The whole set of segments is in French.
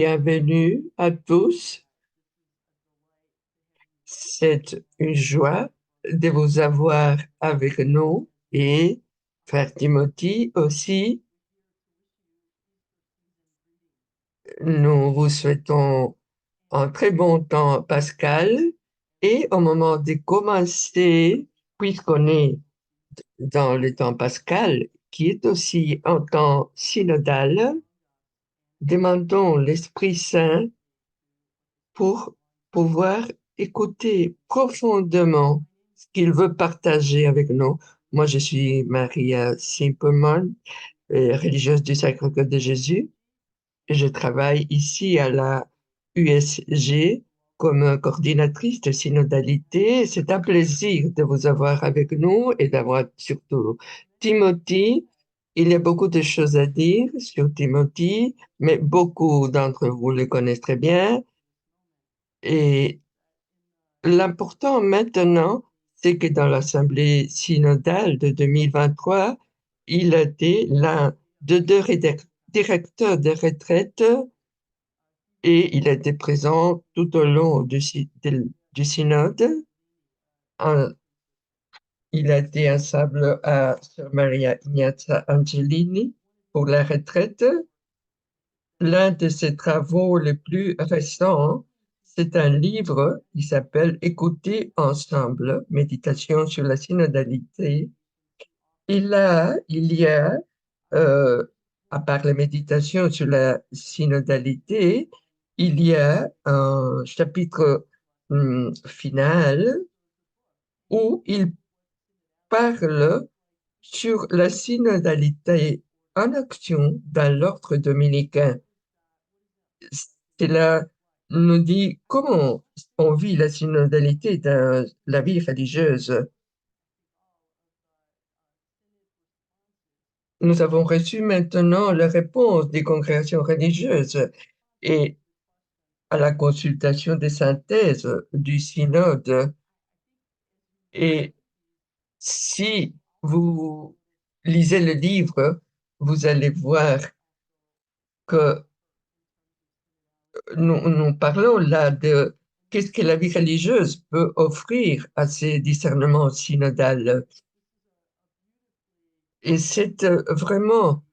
Bienvenue à tous. C'est une joie de vous avoir avec nous et Frère Timothy aussi. Nous vous souhaitons un très bon temps pascal et au moment de commencer, puisqu'on est dans le temps pascal, qui est aussi un temps synodal, demandons l'Esprit Saint pour pouvoir écouter profondément ce qu'il veut partager avec nous. Moi, je suis Maria Simpleman, religieuse du Sacre-Cœur de Jésus, et je travaille ici à la USG comme coordinatrice de synodalité. C'est un plaisir de vous avoir avec nous et d'avoir surtout Timothy. Il y a beaucoup de choses à dire sur Timothy, mais beaucoup d'entre vous le connaissent très bien. Et l'important maintenant, c'est que dans l'Assemblée synodale de 2023, il a été l'un de deux directeurs de retraite et il a été présent tout au long du synode. En- Il a été ensemble à Sœur Maria Ignazia Angelini pour la retraite. L'un de ses travaux les plus récents, c'est un livre qui s'appelle Écouter ensemble, méditation sur la synodalité. Il y a, euh, à part la méditation sur la synodalité, il y a un chapitre final où il parle sur la synodalité en action dans l'ordre dominicain. Cela nous dit comment on vit la synodalité dans la vie religieuse. Nous avons reçu maintenant la réponse des congrégations religieuses et à la consultation des synthèses du synode. Et si vous lisez le livre, vous allez voir que nous parlons là de qu'est-ce que la vie religieuse peut offrir à ces discernements synodales. Et c'est vraiment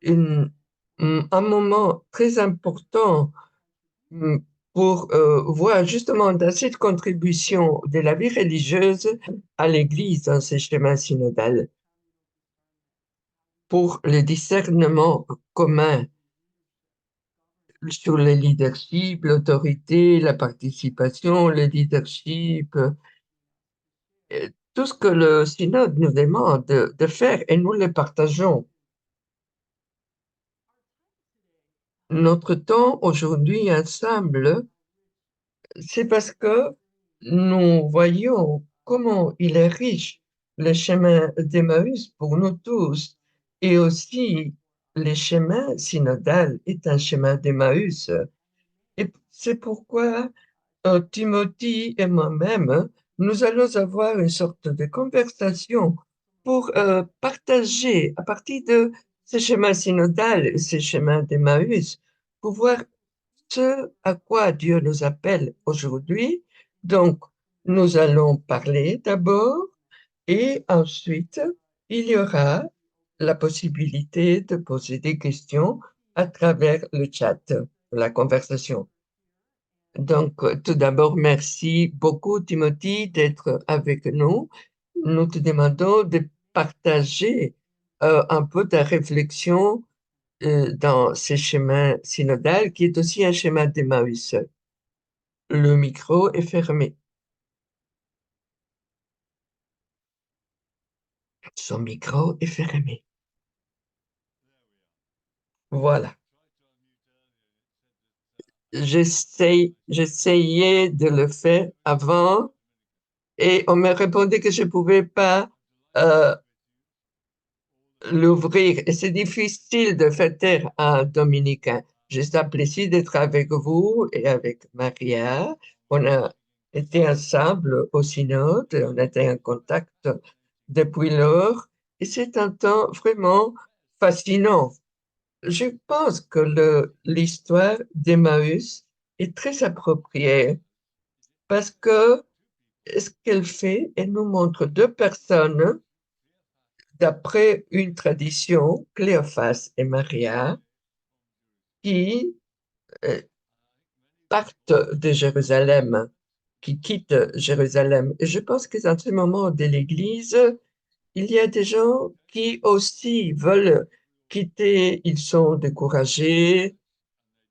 une- un moment très important mm, pour voir justement dans cette contribution de la vie religieuse à l'Église dans ces schémas synodales pour le discernement commun sur le leadership, l'autorité, la participation, le leadership, tout ce que le synode nous demande de faire et nous le partageons. Notre temps aujourd'hui ensemble, c'est parce que nous voyons comment il est riche le chemin d'Emmaüs pour nous tous et aussi le chemin synodal est un chemin d'Emmaüs. Et c'est pourquoi Timothy et moi-même, nous allons avoir une sorte de conversation pour partager à partir de ce chemin synodal, ce chemin d'Emmaüs, pour voir ce à quoi Dieu nous appelle aujourd'hui. Donc, nous allons parler d'abord et ensuite, il y aura la possibilité de poser des questions à travers le chat, la conversation. Donc, tout d'abord, merci beaucoup, Timothy, d'être avec nous. Nous te demandons de partager un peu ta réflexion dans ce chemin synodal qui est aussi un chemin d'Emmaüs. Le micro est fermé. Son micro est fermé. Voilà. J'essayais de le faire avant et on me répondait que je ne pouvais pas euh, l'ouvrir. Et c'est difficile de faire taire à un dominicain. Je s'apprécie d'être avec vous et avec Maria. On a été ensemble au synode, on a été en contact depuis lors. Et c'est un temps vraiment fascinant. Je pense que l'histoire d'Emmaüs est très appropriée parce que ce qu'elle fait, elle nous montre deux personnes d'après une tradition, Cléophas et Maria, qui euh, partent de Jérusalem, qui quittent Jérusalem. Et je pense que dans ce moment de l'Église, il y a des gens qui aussi veulent quitter, ils sont découragés,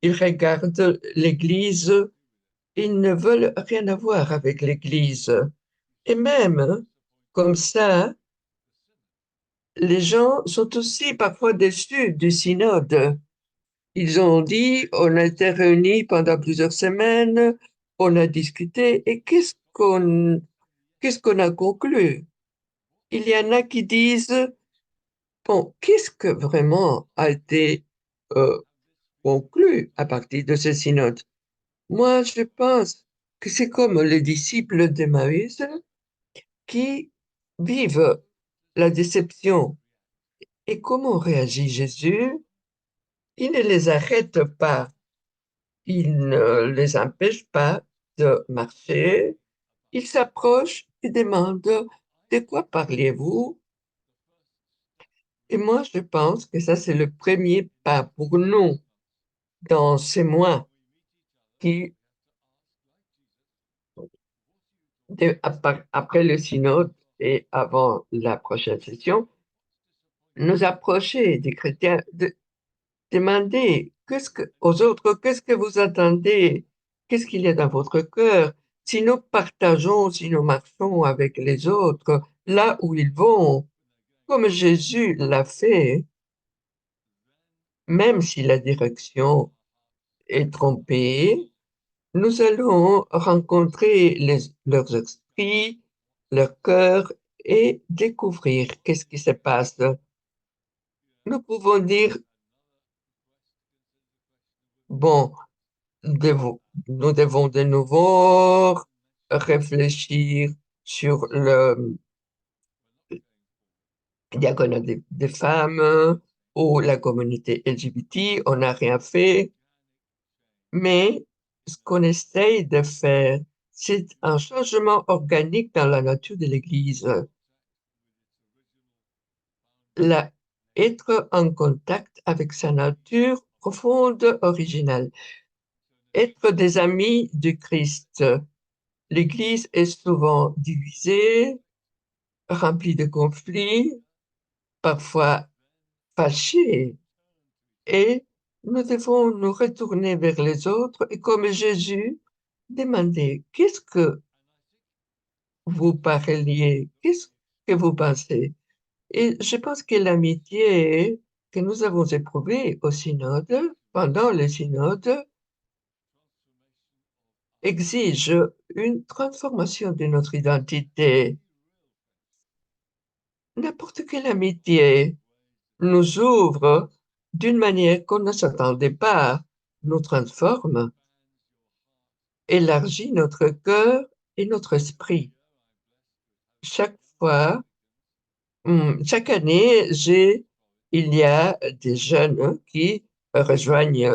ils regardent l'Église, ils ne veulent rien avoir avec l'Église. Et même comme ça, les gens sont aussi parfois déçus du synode. Ils ont dit, on a été réunis pendant plusieurs semaines, on a discuté, et qu'est-ce qu'on a conclu? Il y en a qui disent, bon, qu'est-ce que vraiment a été euh, conclu à partir de ce synode? Moi, je pense que c'est comme les disciples d'Emmaüs qui vivent la déception. Et comment réagit Jésus? Il ne les arrête pas, il ne les empêche pas de marcher. Il s'approche et demande de quoi parliez-vous? Et moi, je pense que ça, c'est le premier pas pour nous dans ces mois qui, après le synode et avant la prochaine session, nous approcher des chrétiens, de demander aux autres, qu'est-ce que vous attendez? Qu'est-ce qu'il y a dans votre cœur? Si nous partageons, si nous marchons avec les autres, là où ils vont, comme Jésus l'a fait, même si la direction est trompée, nous allons rencontrer leurs esprits, leurs cœurs et découvrir qu'est-ce qui se passe. Nous pouvons dire, bon, nous devons de nouveau réfléchir sur le diaconat des femmes ou la communauté LGBT. On n'a rien fait, mais ce qu'on essaye de faire, c'est un changement organique dans la nature de l'Église. La, être en contact avec sa nature profonde, originale. Être des amis du Christ. L'Église est souvent divisée, remplie de conflits, parfois fâchée, et nous devons nous retourner vers les autres et comme Jésus, demander qu'est-ce que vous parliez, qu'est-ce que vous pensez. Et je pense que l'amitié que nous avons éprouvée au synode, pendant le synode, exige une transformation de notre identité. N'importe quelle amitié nous ouvre d'une manière qu'on ne s'attendait pas, nous transforme, élargit notre cœur et notre esprit. Chaque fois, chaque année, il y a des jeunes qui rejoignent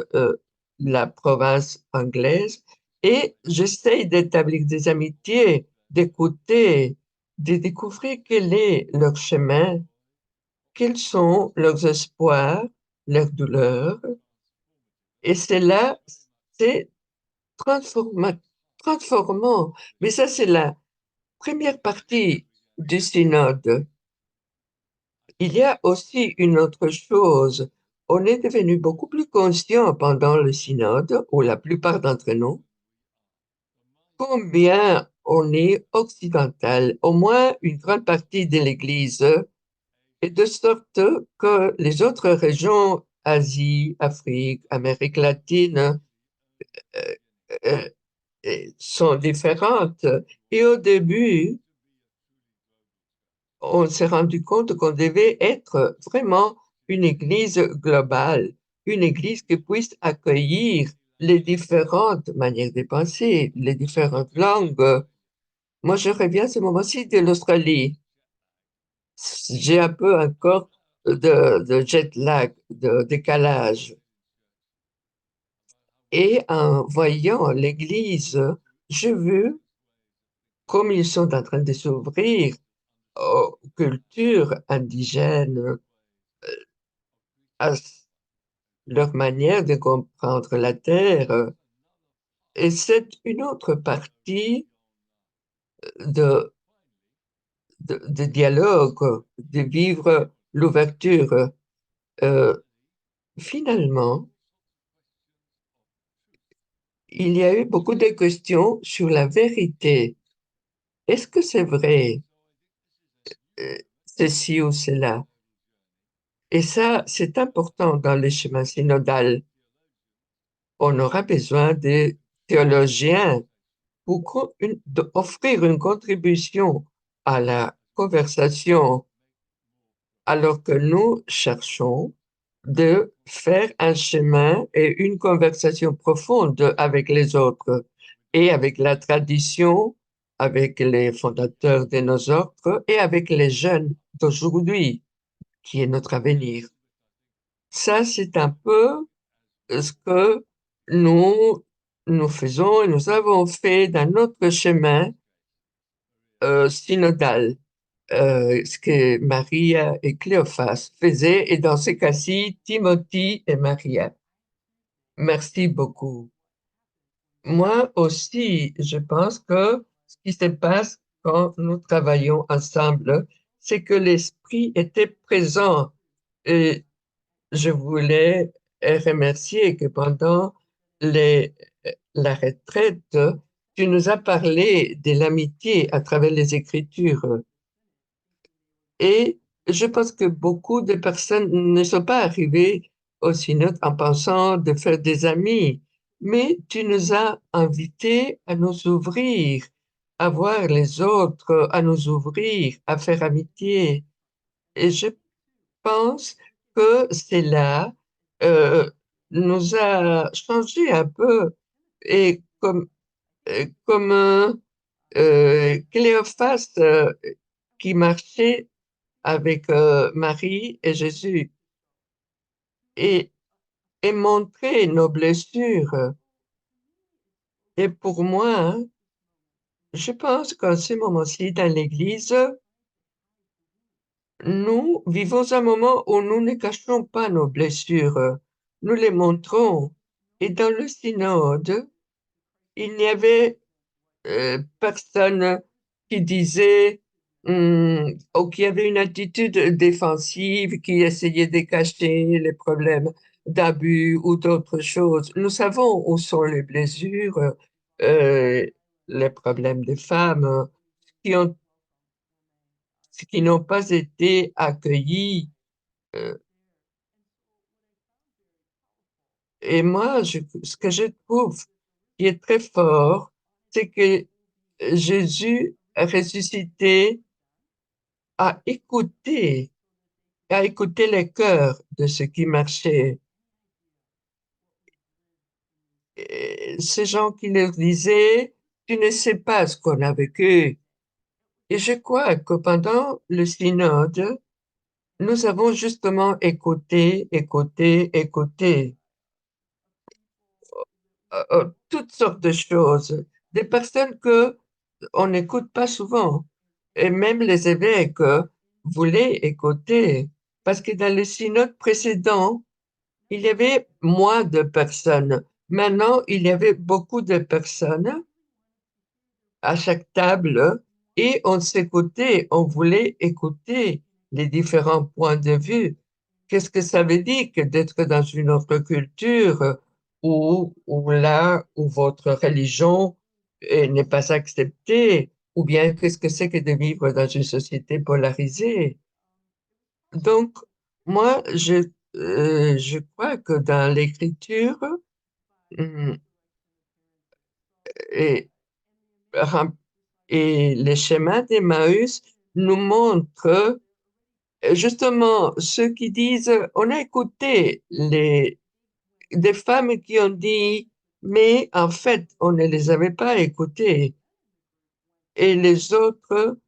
la province anglaise et j'essaye d'établir des amitiés, d'écouter, de découvrir quel est leur chemin, quels sont leurs espoirs, leurs douleurs. Et c'est là, c'est transforma- transformant. Mais ça, c'est la première partie du synode. Il y a aussi une autre chose. On est devenu beaucoup plus conscient pendant le synode, ou la plupart d'entre nous, combien on est occidental. Au moins une grande partie de l'Église et de sorte que les autres régions, Asie, Afrique, Amérique latine, euh, euh, sont différentes. Et au début, on s'est rendu compte qu'on devait être vraiment une église globale, une église qui puisse accueillir les différentes manières de penser, les différentes langues. Moi, je reviens à ce moment-ci de l'Australie. J'ai un peu encore de jet lag, de décalage. Et en voyant l'église, j'ai vu comme ils sont en train de s'ouvrir aux cultures indigènes, à leur manière de comprendre la terre. Et c'est une autre partie de, de dialogue, de vivre l'ouverture. Euh, Finalement, il y a eu beaucoup de questions sur la vérité. Est-ce que c'est vrai, ceci ou cela? Et ça, c'est important dans les chemins synodales. On aura besoin de théologiens pour offrir une contribution à la conversation, alors que nous cherchons de faire un chemin et une conversation profonde avec les autres et avec la tradition, avec les fondateurs de nos ordres et avec les jeunes d'aujourd'hui, qui est notre avenir. Ça, c'est un peu ce que nous, nous faisons et nous avons fait dans notre chemin synodal, ce que Maria et Cléophas faisaient, et dans ce cas-ci, Timothy et Maria. Merci beaucoup. Moi aussi, je pense que ce qui se passe quand nous travaillons ensemble, c'est que l'esprit était présent. Et je voulais remercier que pendant les, la retraite, tu nous as parlé de l'amitié à travers les Écritures. Et je pense que beaucoup de personnes ne sont pas arrivées au synode en pensant de faire des amis, mais tu nous as invités à nous ouvrir, à voir les autres, à nous ouvrir, à faire amitié. Et je pense que cela euh, nous a changé un peu. Et comme Cléophas qui marchait avec Marie et Jésus et, et montrer nos blessures. Et pour moi, hein, je pense qu'en ce moment-ci, dans l'Église, nous vivons un moment où nous ne cachons pas nos blessures, nous les montrons. Et dans le synode, il n'y avait personne qui disait ou qui avait une attitude défensive, qui essayait de cacher les problèmes d'abus ou d'autres choses. Nous savons où sont les blessures, euh, les problèmes des femmes qui ont, qui n'ont pas été accueillis. euh, et moi, ce que je trouve qui est très fort, c'est que Jésus ressuscité a à écouter les cœurs de ceux qui marchaient. Et ces gens qui leur disaient, tu ne sais pas ce qu'on a vécu. Et je crois que pendant le synode, nous avons justement écouté, écouté, écouté toutes sortes de choses, des personnes que on n'écoute pas souvent. Et même les évêques voulaient écouter, parce que dans le synode précédent, il y avait moins de personnes. Maintenant, il y avait beaucoup de personnes à chaque table et on s'écoutait, on voulait écouter les différents points de vue. Qu'est-ce que ça veut dire que d'être dans une autre culture où là, où votre religion n'est pas acceptée, ou bien qu'est-ce que c'est que de vivre dans une société polarisée? Donc, moi, je crois que dans l'écriture, hum, et, et les schémas d'Emmaüs nous montrent justement ceux qui disent, on a écouté des femmes qui ont dit, mais en fait, on ne les avait pas écoutées. Et les autres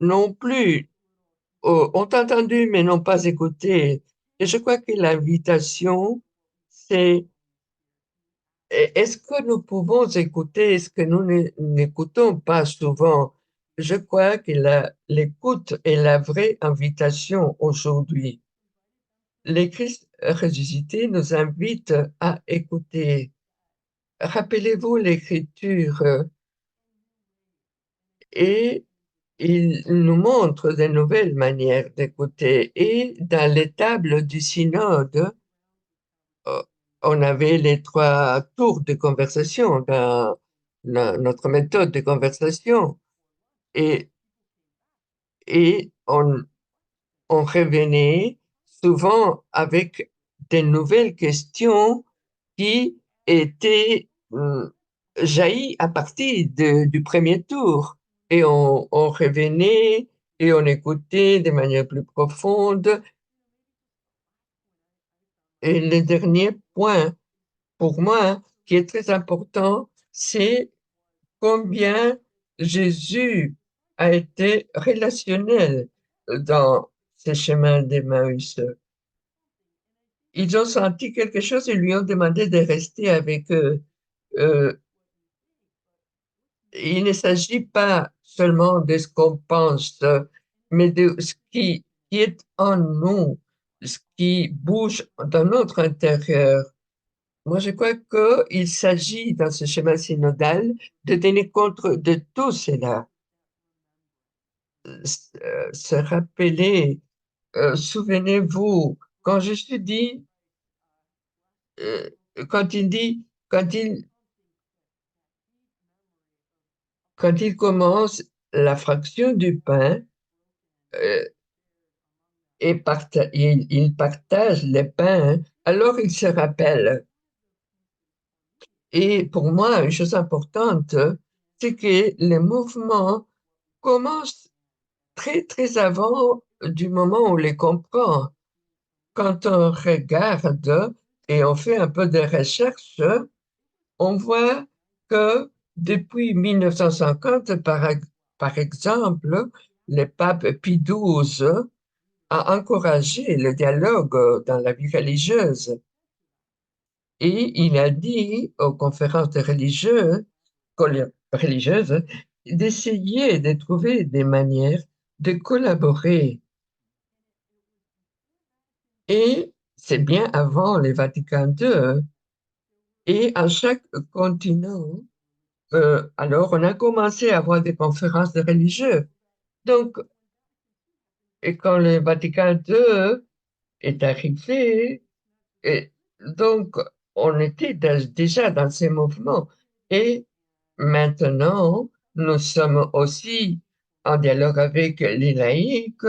non plus. ont entendu mais n'ont pas écouté. Et je crois que l'invitation, c'est est-ce que nous pouvons écouter ce que nous n'écoutons pas souvent? Je crois que l'écoute est la vraie invitation aujourd'hui. Les Christ ressuscités nous invitent à écouter. Rappelez-vous l'Écriture et il nous montre de nouvelles manières d'écouter. Et dans les tables du synode, euh, on avait les trois tours de conversation dans notre méthode de conversation et, et on revenait souvent avec des nouvelles questions qui étaient jaillies à partir du premier tour. Et on revenait et on écoutait de manière plus profonde. Et le dernier point, pour moi, qui est très important, c'est combien Jésus a été relationnel dans ces chemins d'Emmaüs. Ils ont senti quelque chose et lui ont demandé de rester avec eux. Euh, il ne s'agit pas seulement de ce qu'on pense, mais de ce qui est en nous, ce qui bouge dans notre intérieur. Moi, je crois qu'il s'agit, dans ce schéma synodal, de tenir compte de tout cela. Se rappeler, souvenez-vous, quand Jésus dit, euh, quand il dit, quand il commence la fraction du pain, euh, et il partage les pains, alors il se rappelle. Et pour moi, une chose importante, c'est que les mouvements commencent très, très avant du moment où on les comprend. Quand on regarde et on fait un peu de recherche, on voit que depuis 1950, par exemple, le pape Pie XII a encouragé le dialogue dans la vie religieuse et il a dit aux conférences de religieuses d'essayer de trouver des manières de collaborer. Et c'est bien avant le Vatican II. Et à chaque continent, alors on a commencé à avoir des conférences de religieux. Donc, et quand le Vatican II est arrivé, et donc on était déjà dans ces mouvements. Et maintenant, nous sommes aussi en dialogue avec les laïcs,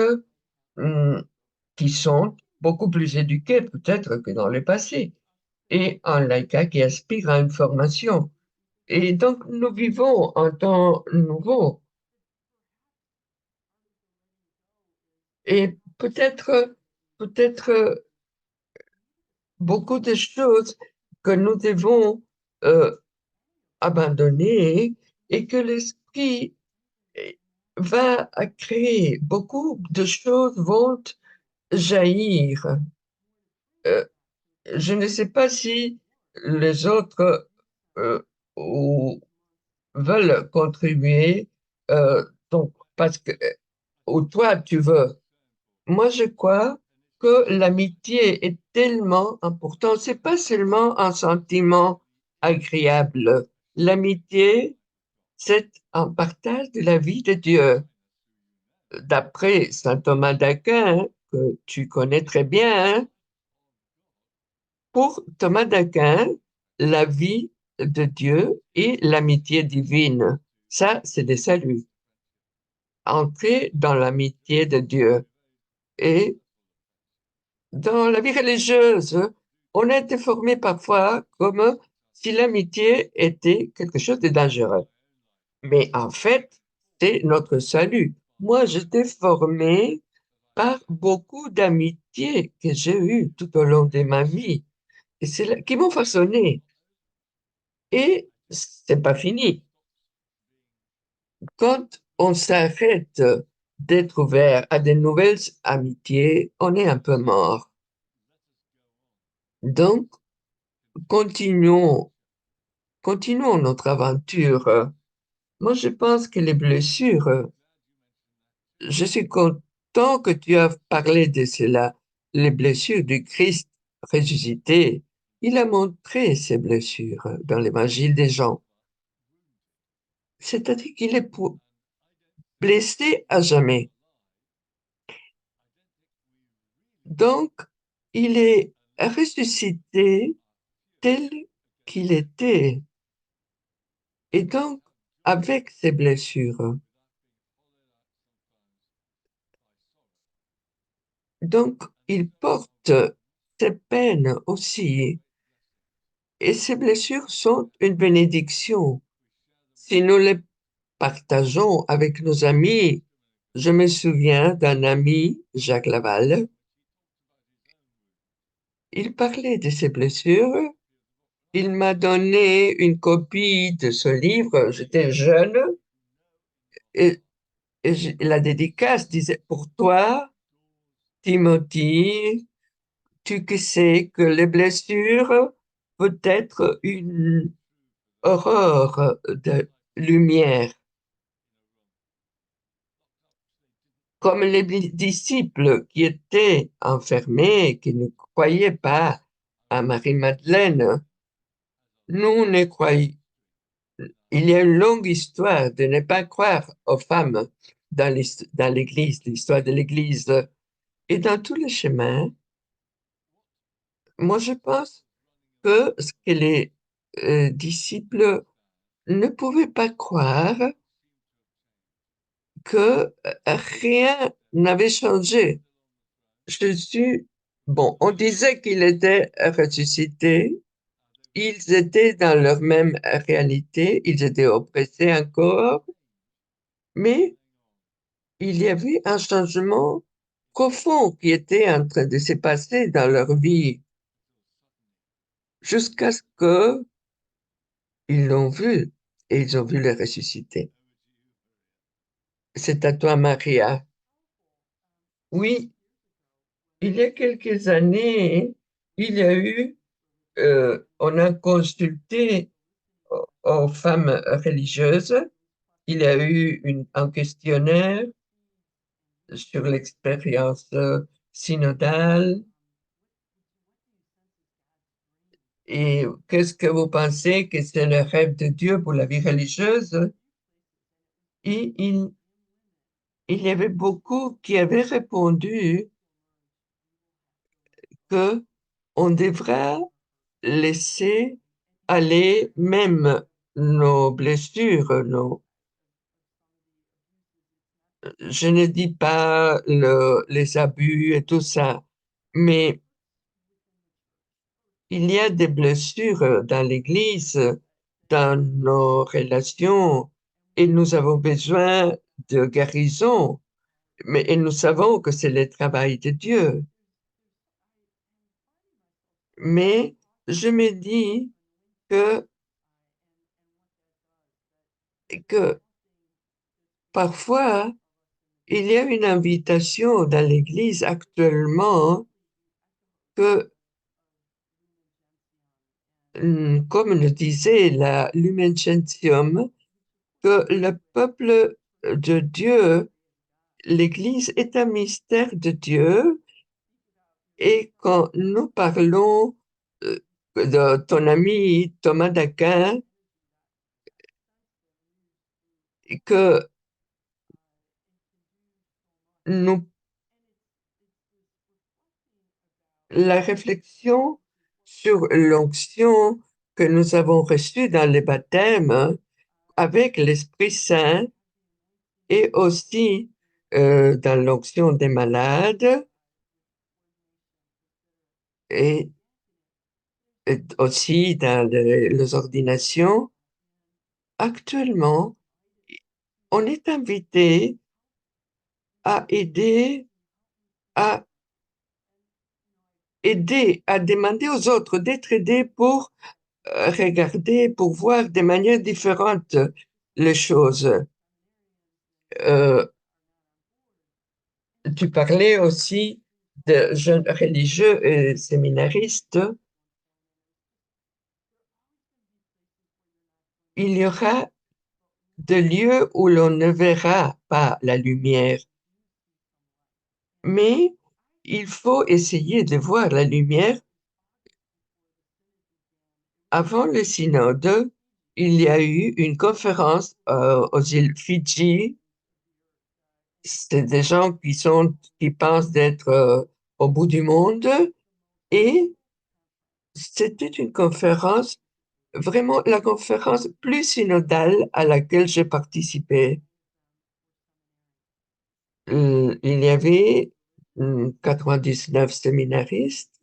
hum, qui sont beaucoup plus éduqués peut-être que dans le passé, et un laïcat qui aspire à une formation. Et donc, nous vivons un temps nouveau. Et peut-être beaucoup de choses que nous devons euh, abandonner et que l'esprit va créer. Beaucoup de choses vont jaillir. Euh, je ne sais pas si les autres euh, ou veulent contribuer, donc, parce que, ou toi, tu veux. Moi, je crois que l'amitié est tellement importante. C'est pas seulement un sentiment agréable. L'amitié, c'est un partage de la vie de Dieu. D'après saint Thomas d'Aquin, que tu connais très bien, hein, pour Thomas d'Aquin, la vie de Dieu et l'amitié divine, ça, c'est des saluts. Entrer dans l'amitié de Dieu. Et dans la vie religieuse, on a été formé parfois comme si l'amitié était quelque chose de dangereux. Mais en fait, c'est notre salut. Moi, j'étais formé par beaucoup d'amitiés que j'ai eues tout au long de ma vie et c'est là, qui m'ont façonné. Et c'est pas fini. Quand on s'arrête d'être ouvert à de nouvelles amitiés, on est un peu mort. Donc, continuons, continuons notre aventure. Moi, je pense que les blessures, je suis content que tu aies parlé de cela, les blessures du Christ ressuscité. Il a montré ces blessures dans l'évangile des Jean. C'est-à-dire qu'il est blessé à jamais. Donc, il est ressuscité tel qu'il était. Et donc, avec ses blessures. Donc, il porte ses peines aussi. Et ces blessures sont une bénédiction. Si nous les partageons avec nos amis, je me souviens d'un ami, Jacques Laval, il parlait de ses blessures. Il m'a donné une copie de ce livre, j'étais jeune, et, la dédicace disait, pour toi, Timothy, tu que sais que les blessures peuvent être une aurore de lumière, comme les disciples qui étaient enfermés, qui ne croyaient pas à Marie-Madeleine. Nous ne croyons. Il y a une longue histoire de ne pas croire aux femmes dans l'Église, l'histoire de l'Église. Et dans tous les chemins, moi je pense que ce que les disciples ne pouvaient pas croire que rien n'avait changé. Jésus, bon, on disait qu'il était ressuscité, ils étaient dans leur même réalité, ils étaient oppressés encore, mais il y avait un changement profond qui était en train de se passer dans leur vie jusqu'à ce que ils l'ont vu et ils ont vu le ressusciter. C'est à toi, Maria. Oui, il y a quelques années, il y a eu, on a consulté aux femmes religieuses, il y a eu un questionnaire sur l'expérience synodale. Et qu'est-ce que vous pensez que c'est le rêve de Dieu pour la vie religieuse? Et il y avait beaucoup qui avaient répondu que on devrait laisser aller même nos blessures, je ne dis pas les abus et tout ça, mais il y a des blessures dans l'Église, dans nos relations, et nous avons besoin de guérison, mais et nous savons que c'est le travail de Dieu. Mais je me dis que, que parfois, il y a une invitation dans l'Église actuellement que, comme le disait la Lumen Gentium, que le peuple de Dieu, l'Église est un mystère de Dieu et quand nous parlons de ton ami Thomas d'Aquin, que nous, la réflexion sur l'onction que nous avons reçue dans les baptêmes avec l'Esprit Saint et aussi dans l'onction des malades et, et aussi dans les ordinations, actuellement, on est invité à à aider, à demander aux autres d'être aidés pour regarder, pour voir de manière différente les choses. Euh, Tu parlais aussi de jeunes religieux et séminaristes. Il y aura des lieux où l'on ne verra pas la lumière, mais il faut essayer de voir la lumière. Avant le synode, il y a eu une conférence aux îles Fidji. C'est des gens qui pensent d'être au bout du monde et c'était une conférence, vraiment la conférence plus synodale à laquelle j'ai participé. Il y avait 99 séminaristes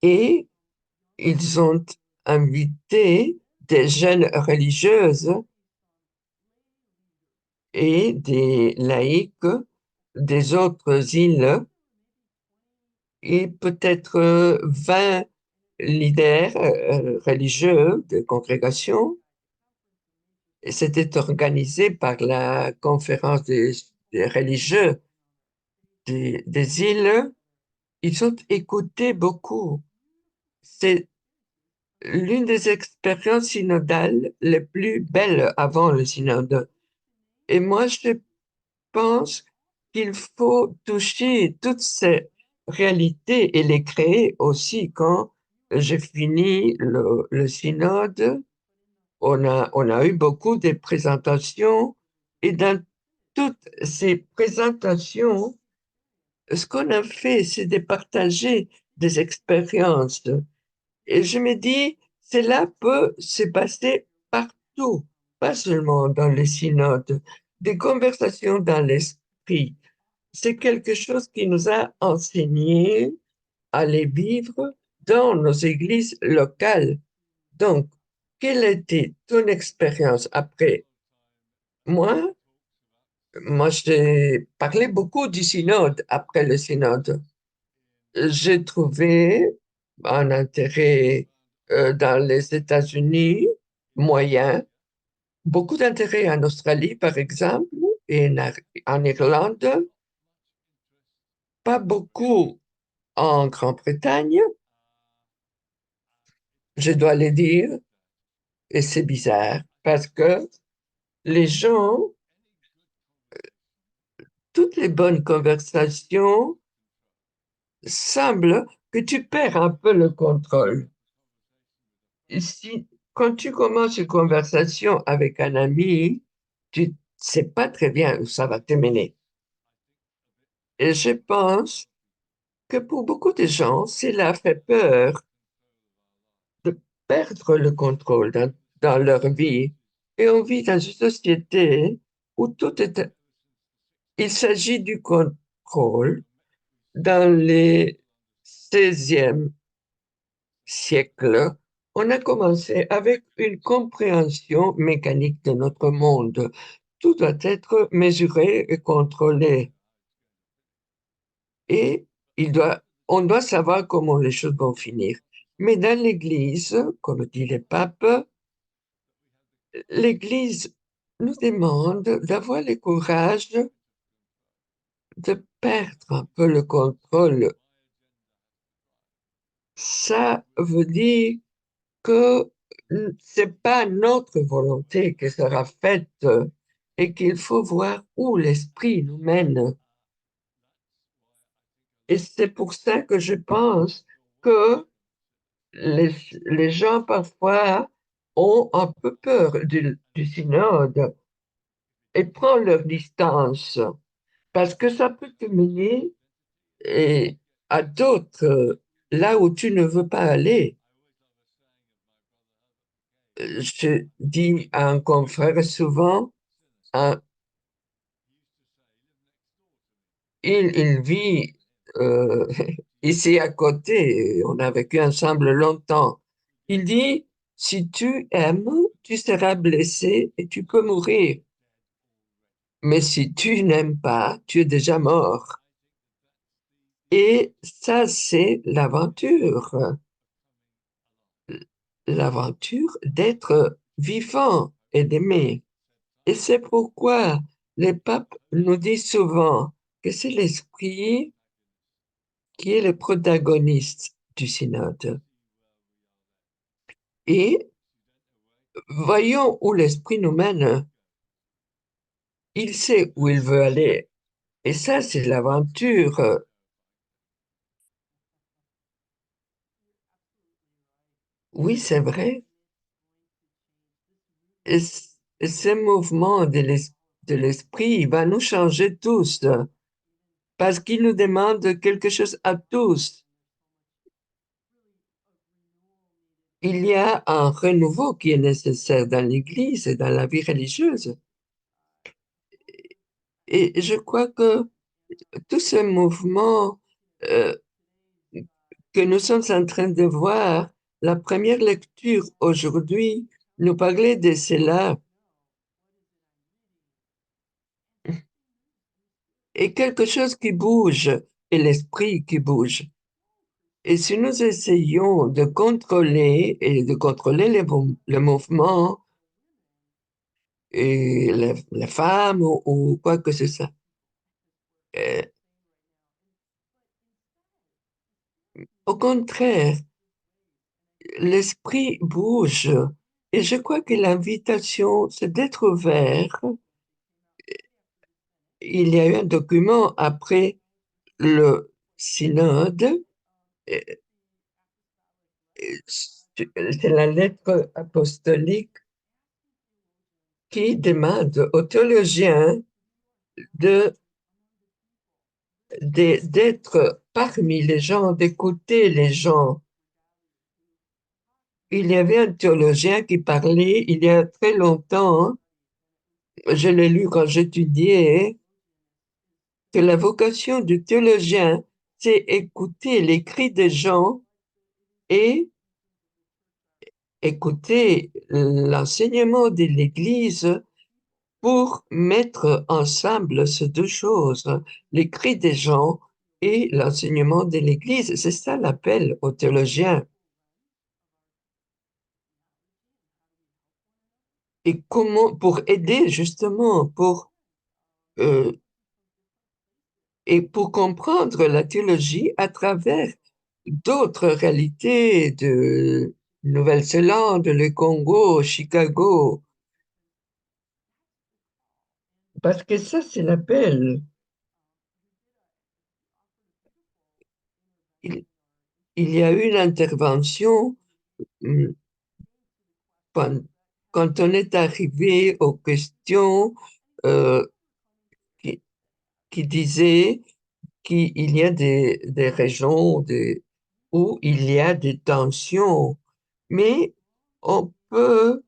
et ils ont invité des jeunes religieuses et des laïcs des autres îles et peut-être 20 leaders religieux de congrégation. Et c'était organisé par la conférence des religieux des îles. Ils ont écouté beaucoup. C'est l'une des expériences synodales les plus belles avant le synode. Et moi, je pense qu'il faut toucher toutes ces réalités et les créer aussi quand j'ai fini le synode. On a eu beaucoup de présentations et dans toutes ces présentations, ce qu'on a fait, c'est de partager des expériences. Et je me dis, cela peut se passer partout, pas seulement dans les synodes, des conversations dans l'esprit. C'est quelque chose qui nous a enseigné à les vivre dans nos églises locales. Donc, quelle était ton expérience après? Moi, moi, j'ai parlé beaucoup du synode après le synode. J'ai trouvé un intérêt dans les États-Unis moyen, beaucoup d'intérêt en Australie, par exemple, et en Irlande, pas beaucoup en Grande-Bretagne, je dois le dire, et c'est bizarre parce que les gens, toutes les bonnes conversations semblent que tu perds un peu le contrôle. Si, quand tu commences une conversation avec un ami, tu ne sais pas très bien où ça va te mener. Et je pense que pour beaucoup de gens, cela fait peur de perdre le contrôle dans leur vie. Et on vit dans une société où tout est... Il s'agit du contrôle. Dans les 16e siècle, on a commencé avec une compréhension mécanique de notre monde. Tout doit être mesuré et contrôlé. Et on doit savoir comment les choses vont finir. Mais dans l'Église, comme dit le pape, l'Église nous demande d'avoir le courage de perdre un peu le contrôle. Ça veut dire que c'est pas notre volonté qui sera faite et qu'il faut voir où l'esprit nous mène. Et c'est pour ça que je pense que les, les gens parfois ont un peu peur du synode et prennent leur distance parce que ça peut te mener et, à d'autres, là où tu ne veux pas aller. Je dis à un confrère souvent, un, il vit euh, ici à côté, on a vécu ensemble longtemps. Il dit, si tu aimes, tu seras blessé et tu peux mourir. Mais si tu n'aimes pas, tu es déjà mort. Et ça, c'est l'aventure d'être vivant et d'aimer. Et c'est pourquoi les papes nous disent souvent que c'est l'esprit qui est le protagoniste du synode. Et voyons où l'esprit nous mène. Il sait où il veut aller. Et ça, c'est l'aventure. Oui, c'est vrai. Et ce mouvement de l'esprit, il va nous changer tous, parce qu'il nous demande quelque chose à tous. Il y a un renouveau qui est nécessaire dans l'Église et dans la vie religieuse. Et je crois que tout ce mouvement euh, que nous sommes en train de voir, la première lecture aujourd'hui nous parlait de cela. Et quelque chose qui bouge, et l'esprit qui bouge. Et si nous essayons de contrôler et de contrôler le mouvement et les femmes ou quoi que ce soit, euh, au contraire, l'esprit bouge. Et je crois que l'invitation, c'est d'être ouvert. Il y a eu un document après le synode, euh, c'est la lettre apostolique qui demande aux théologiens de, d'être parmi les gens, d'écouter les gens. Il y avait un théologien qui parlait il y a très longtemps, je l'ai lu quand j'étudiais, que la vocation du théologien, c'est écouter les cris des gens et écouter l'enseignement de l'Église pour mettre ensemble ces deux choses, les cris des gens et l'enseignement de l'Église. C'est ça l'appel aux théologiens. Et comment, pour aider justement, euh, et pour comprendre la théologie à travers d'autres réalités de Nouvelle-Zélande, le Congo, Chicago. Parce que ça, c'est l'appel. Il, il y a eu une intervention hum, quand, quand on est arrivé aux questions euh, qui, qui disaient qu'il y a des régions où il y a des tensions, mais on peut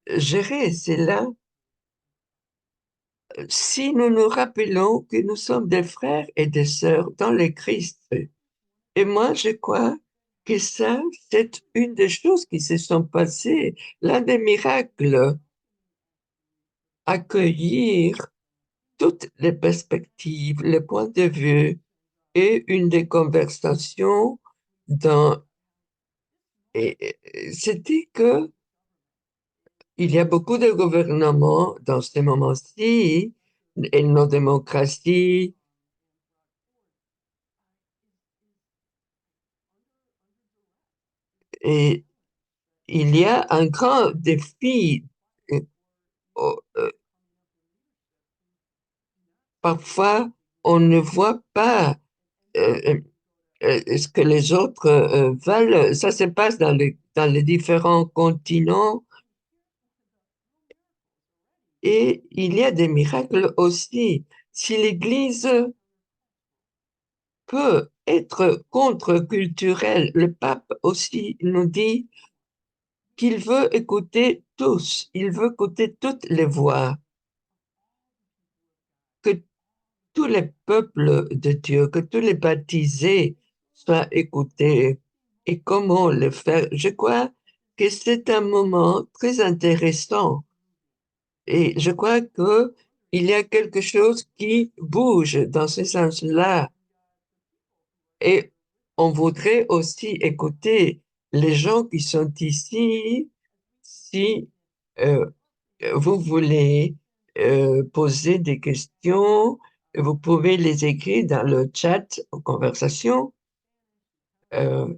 gérer cela si nous nous rappelons que nous sommes des frères et des sœurs dans le Christ. Et moi, je crois que ça, c'est une des choses qui se sont passées, l'un des miracles, accueillir toutes les perspectives, les points de vue et une des conversations dans, c'était que il y a beaucoup de gouvernements dans ces moments-ci et nos démocraties, et il y a un grand défi. euh, euh, Parfois, on ne voit pas euh, ce que les autres veulent. Ça se passe dans les différents continents et il y a des miracles aussi. Si l'Église peut être contre-culturelle, le pape aussi nous dit qu'il veut écouter tous, il veut écouter toutes les voix, que tous les peuples de Dieu, que tous les baptisés soient écoutés. Et comment le faire? Je crois que c'est un moment très intéressant. Et je crois que il y a quelque chose qui bouge dans ce sens-là. Et on voudrait aussi écouter les gens qui sont ici, si euh, vous voulez poser des questions. Vous pouvez les écrire dans le chat conversation euh,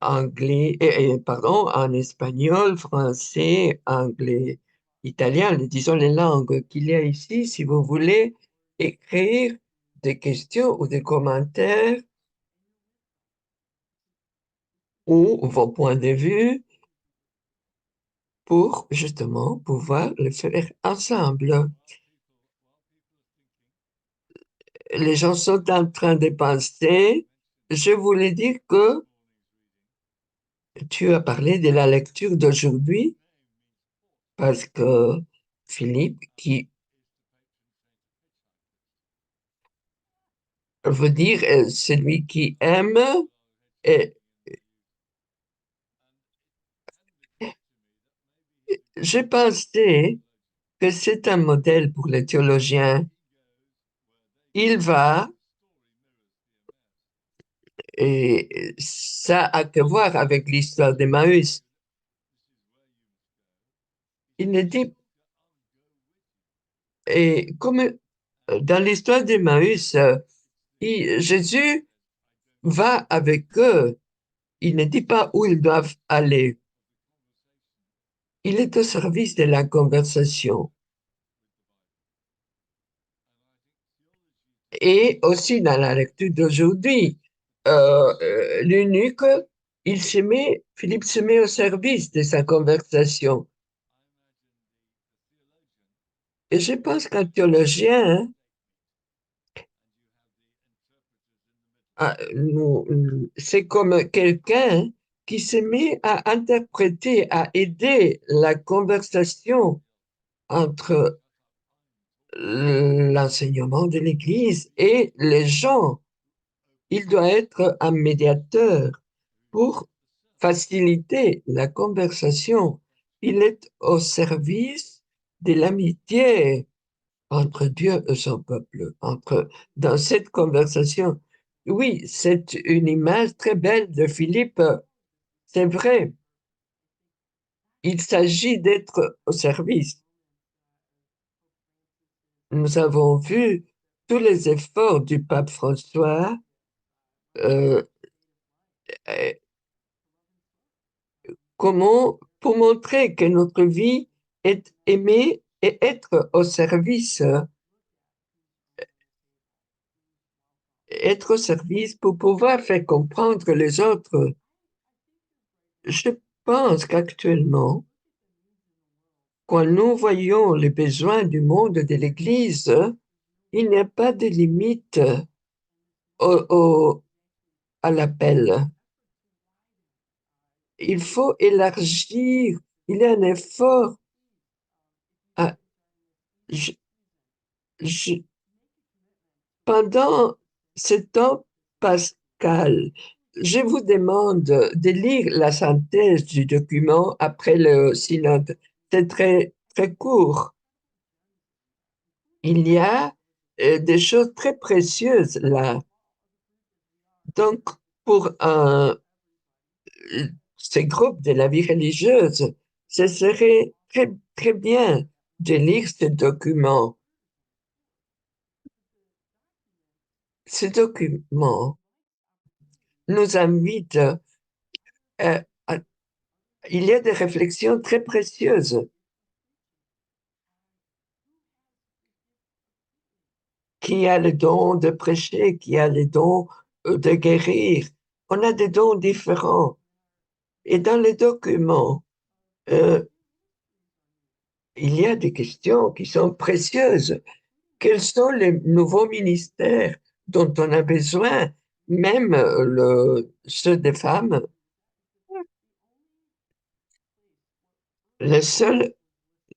anglais, pardon, en espagnol, français, anglais, italien, disons les langues qu'il y a ici. Si vous voulez écrire des questions ou des commentaires ou vos points de vue pour justement pouvoir le faire ensemble. Les gens sont en train de penser. Je voulais dire que tu as parlé de la lecture d'aujourd'hui parce que Philippe, qui veut dire celui qui aime, et j'ai pensé que c'est un modèle pour les théologiens. Il va, et ça a à voir avec l'histoire d'Emmaüs. Il ne dit, et comme dans l'histoire d'Emmaüs, Jésus va avec eux. Il ne dit pas où ils doivent aller. Il est au service de la conversation. Et aussi dans la lecture d'aujourd'hui, l'eunuque, Philippe se met au service de sa conversation. Et je pense qu'un théologien, c'est comme quelqu'un qui se met à interpréter, à aider la conversation entre l'enseignement de l'Église et les gens. Il doit être un médiateur pour faciliter la conversation. Il est au service de l'amitié entre Dieu et son peuple, dans cette conversation. Oui, c'est une image très belle de Philippe. C'est vrai, il s'agit d'être au service. Nous avons vu tous les efforts du pape François euh, euh, comment pour montrer que notre vie est aimer et être au service pour pouvoir faire comprendre les autres. Je pense qu'actuellement, quand nous voyons les besoins du monde de l'Église, il n'y a pas de limite au, au- à l'appel. Il faut élargir. Il y a un effort. À, je- je- pendant ce temps pascal, je vous demande de lire la synthèse du document après le synode. C'est très, très court. Il y a des choses très précieuses là. Donc, pour ces groupes de la vie religieuse, ce serait très, très bien de lire ce document. Ce document nous invite à, à- il y a des réflexions très précieuses. Qui a le don de prêcher, qui a le don de guérir. On a des dons différents. Et dans les documents, euh, il y a des questions qui sont précieuses. Quels sont les nouveaux ministères dont on a besoin, même ceux des femmes? Le seul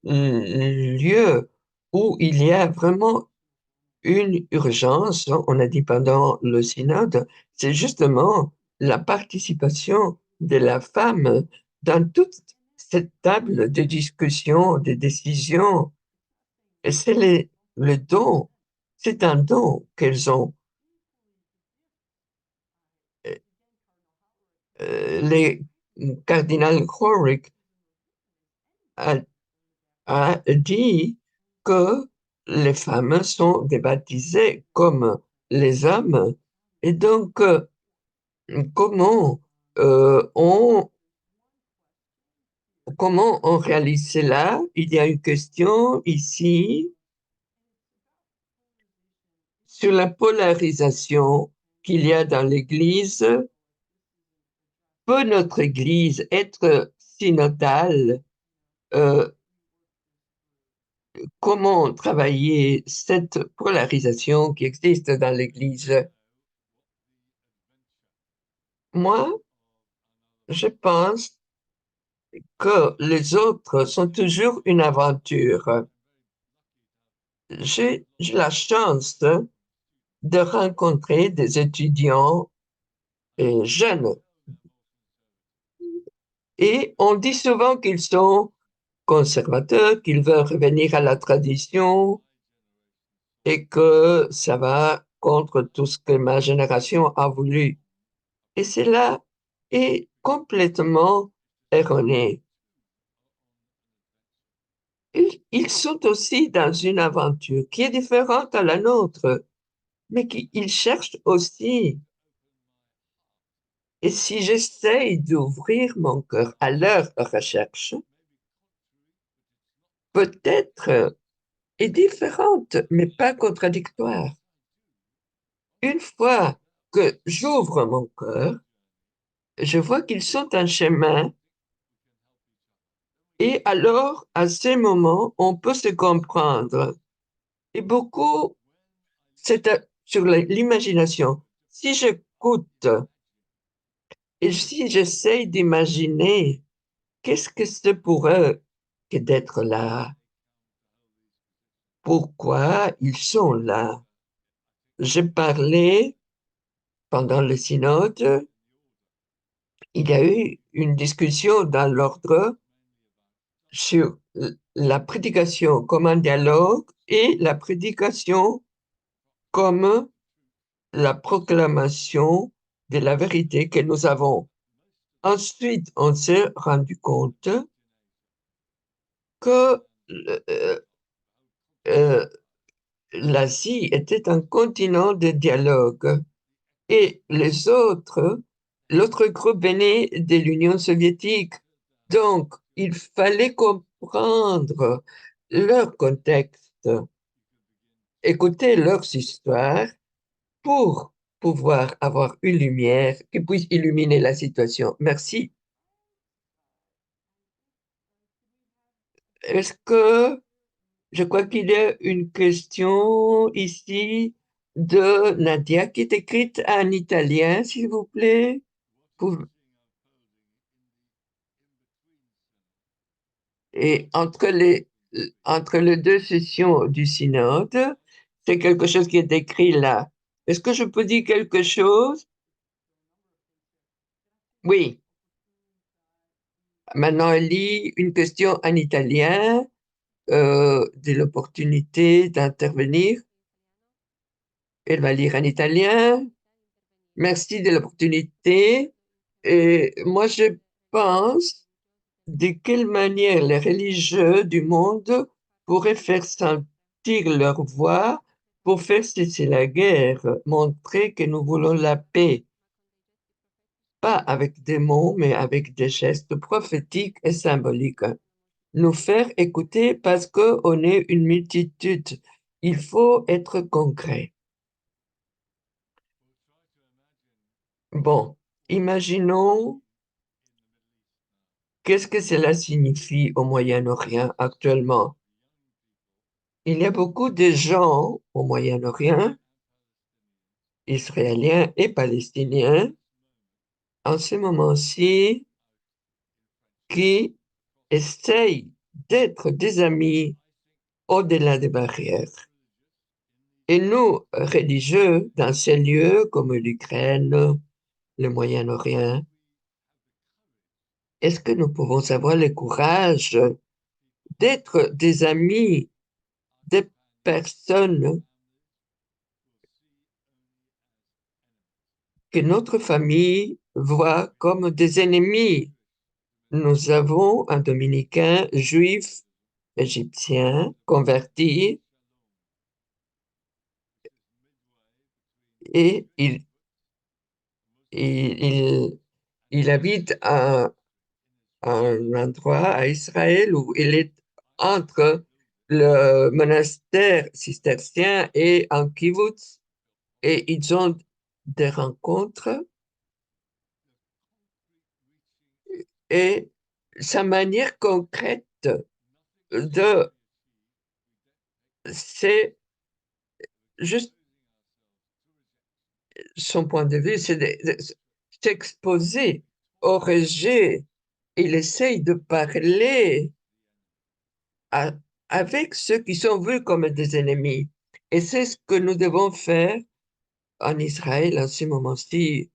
lieu où il y a vraiment une urgence, on a dit pendant le synode, c'est justement la participation de la femme dans toute cette table de discussion, de décision. Et c'est le don, c'est un don qu'elles ont. Les cardinal Horwick a, a dit que les femmes sont débaptisées comme les hommes. Et donc, comment on comment on réalise cela? Il y a une question ici sur la polarisation qu'il y a dans l'Église. Peut notre Église être synodale? Euh, Comment travailler cette polarisation qui existe dans l'Église? Moi, je pense que les autres sont toujours une aventure. J'ai la chance de rencontrer des étudiants jeunes et on dit souvent qu'ils sont conservateurs, qu'ils veulent revenir à la tradition et que ça va contre tout ce que ma génération a voulu. Et cela est complètement erroné. Ils sont aussi dans une aventure qui est différente à la nôtre, mais qu'ils cherchent aussi. Et si j'essaye d'ouvrir mon cœur à leur recherche, peut-être est différente, mais pas contradictoire. Une fois que j'ouvre mon cœur, je vois qu'ils sont en chemin et alors, à ces moments, on peut se comprendre. Et beaucoup, c'est sur l'imagination. Si j'écoute et si j'essaye d'imaginer qu'est-ce que c'est pour eux que d'être là, pourquoi ils sont là. J'ai parlé pendant le synode, il y a eu une discussion dans l'ordre sur la prédication comme un dialogue et la prédication comme la proclamation de la vérité que nous avons. Ensuite, on s'est rendu compte que euh, l'Asie était un continent de dialogue et l'autre groupe venait de l'Union soviétique. Donc, il fallait comprendre leur contexte, écouter leurs histoires pour pouvoir avoir une lumière qui puisse illuminer la situation. Merci. Est-ce que je crois qu'il y a une question ici de Nadia qui est écrite en italien, s'il vous plaît. Pour- Et entre les deux sessions du synode, c'est quelque chose qui est écrit là. Est-ce que je peux dire quelque chose? Oui. Maintenant, elle lit une question en italien, de l'opportunité d'intervenir. Elle va lire en italien. Merci de l'opportunité. Et moi, je pense de quelle manière les religieux du monde pourraient faire sentir leur voix pour faire cesser la guerre, montrer que nous voulons la paix, pas avec des mots, mais avec des gestes prophétiques et symboliques. Nous faire écouter parce qu'on est une multitude. Il faut être concret. Bon, imaginons qu'est-ce que cela signifie au Moyen-Orient actuellement. Il y a beaucoup de gens au Moyen-Orient, Israéliens et Palestiniens, en ce moment-ci, qui essayent d'être des amis au-delà des barrières. Et nous, religieux, dans ces lieux comme l'Ukraine, le Moyen-Orient, est-ce que nous pouvons avoir le courage d'être des amis des personnes que notre famille voit comme des ennemis? Nous avons un dominicain juif égyptien converti et il, il, il habite à un endroit à Israël où il est entre le monastère cistercien et un kibbutz, et ils ont des rencontres, et sa manière concrète de, c'est juste son point de vue, c'est de s'exposer au rejet. Il essaye de parler à- avec ceux qui sont vus comme des ennemis. Et c'est ce que nous devons faire en Israël en ce moment-ci.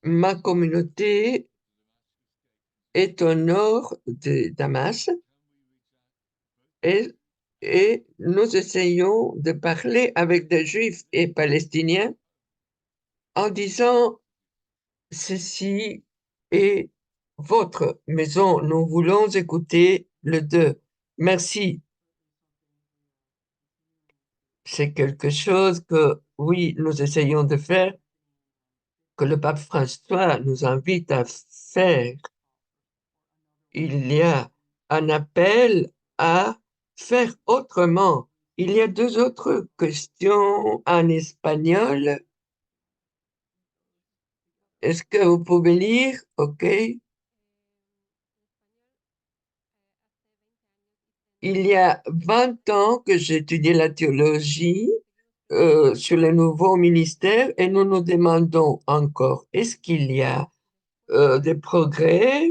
Ma communauté est au nord de Damas, et, et nous essayons de parler avec des Juifs et Palestiniens en disant: ceci est votre maison, nous voulons écouter le deux. Merci. C'est quelque chose que, oui, nous essayons de faire, que le pape François nous invite à faire. Il y a un appel à faire autrement. Il y a deux autres questions en espagnol. Est-ce que vous pouvez lire? OK. Il y a 20 ans que j'ai étudié la théologie sur le nouveau ministère, et nous nous demandons encore, est-ce qu'il y a des progrès?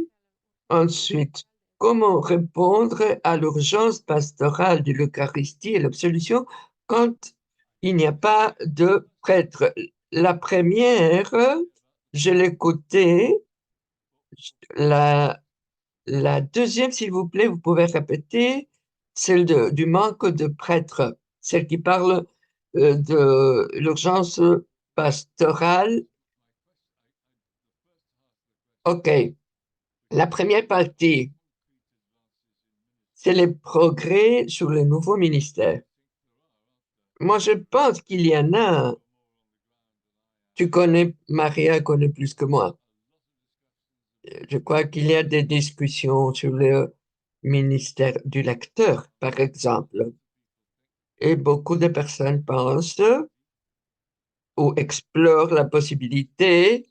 Ensuite, comment répondre à l'urgence pastorale de l'Eucharistie et l'absolution quand il n'y a pas de prêtre? La première, je l'ai cotée. La, la deuxième, s'il vous plaît, vous pouvez répéter, celle du manque de prêtres, celle qui parle de l'urgence pastorale. OK. La première partie, c'est les progrès sur le nouveau ministère. Moi, je pense qu'il y en a. Tu connais, Maria connaît plus que moi. Je crois qu'il y a des discussions sur le ministère du lecteur, par exemple. Et beaucoup de personnes pensent ou explorent la possibilité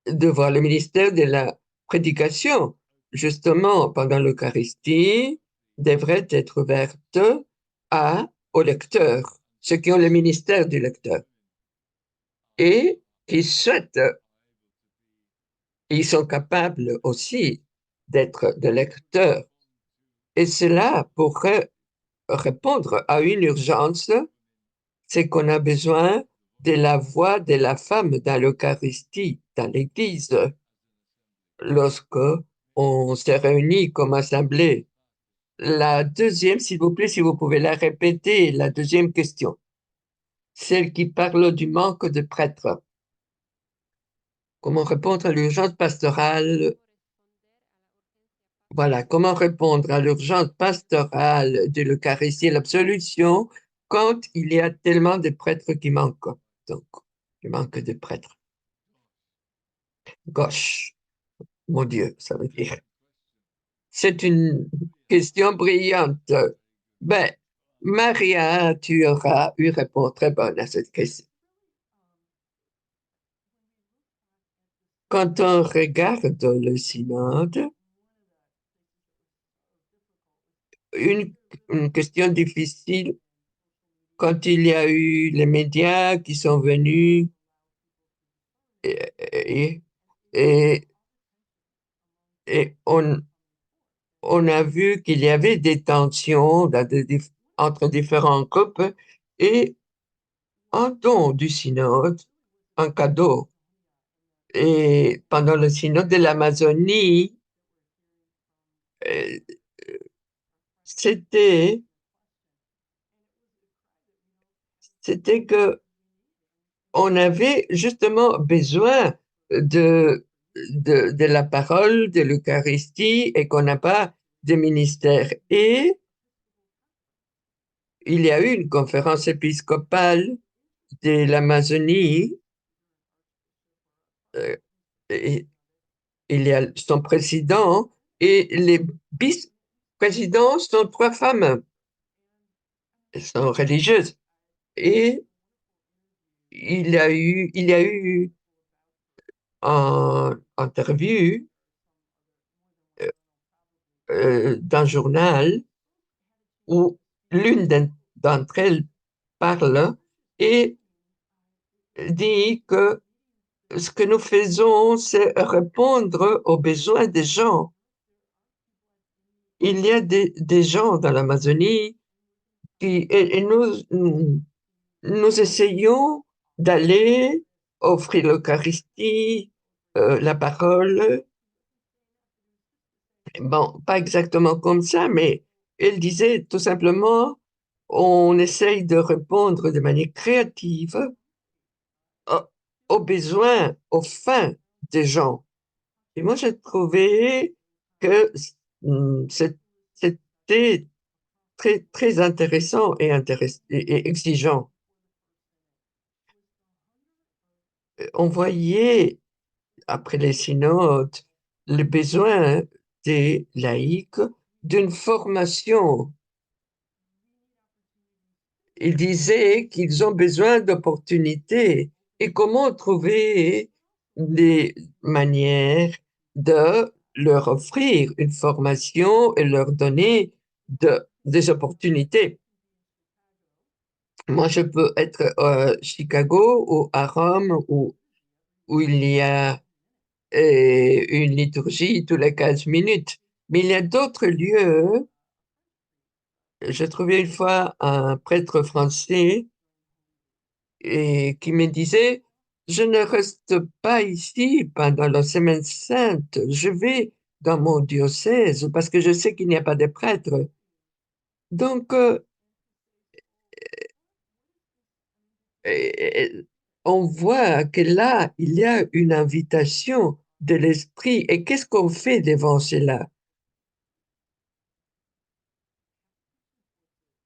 de voir le ministère de la prédication, justement pendant l'Eucharistie, devrait être ouverte aux lecteurs, ceux qui ont le ministère du lecteur et qui souhaitent, ils sont capables aussi d'être des lecteurs. Et cela pourrait répondre à une urgence, c'est qu'on a besoin de la voix de la femme dans l'Eucharistie, dans l'Église, lorsque on se réunit comme assemblée. La deuxième, s'il vous plaît, si vous pouvez la répéter, la deuxième question, celle qui parle du manque de prêtres. Comment répondre à l'urgence pastorale? Voilà, comment répondre à l'urgence pastorale de l'Eucharistie et l'absolution quand il y a tellement de prêtres qui manquent. Donc, il manque de prêtres. Gauche, mon Dieu, ça veut dire. C'est une question brillante. Ben, Maria, tu auras une réponse très bonne à cette question. Quand on regarde le synode, une, une question difficile, quand il y a eu les médias qui sont venus et, et, et on a vu qu'il y avait des tensions entre différents groupes, et un don du synode, un cadeau. Et pendant le synode de l'Amazonie, euh, c'était, c'était que on avait justement besoin de, de la parole, de l'Eucharistie, et qu'on n'a pas de ministère. Et il y a eu une conférence épiscopale de l'Amazonie, euh, et il y a son président et les vice-présidents sont trois femmes. Elles sont religieuses. Et il y a eu en interview d'un journal où d'entre elles parle et dit que ce que nous faisons, c'est répondre aux besoins des gens. Il y a des gens dans l'Amazonie et nous essayons d'aller offrir l'Eucharistie, la parole. Bon, pas exactement comme ça, mais elle disait tout simplement, on essaye de répondre de manière créative aux, aux besoins, aux fins des gens. Et moi, j'ai trouvé que c'était très, très intéressant et exigeant. On voyait, après les synodes, le besoin des laïcs d'une formation. Ils disaient qu'ils ont besoin d'opportunités et comment trouver des manières de leur offrir une formation et leur donner des opportunités. Moi, je peux être à Chicago ou à Rome où il y a une liturgie tous les 15 minutes. Mais il y a d'autres lieux. J'ai trouvé une fois un prêtre français et qui me disait, je ne reste pas ici pendant la semaine sainte, je vais dans mon diocèse parce que je sais qu'il n'y a pas de prêtre. Donc, euh, on voit que là, il y a une invitation de l'esprit. Et qu'est-ce qu'on fait devant cela?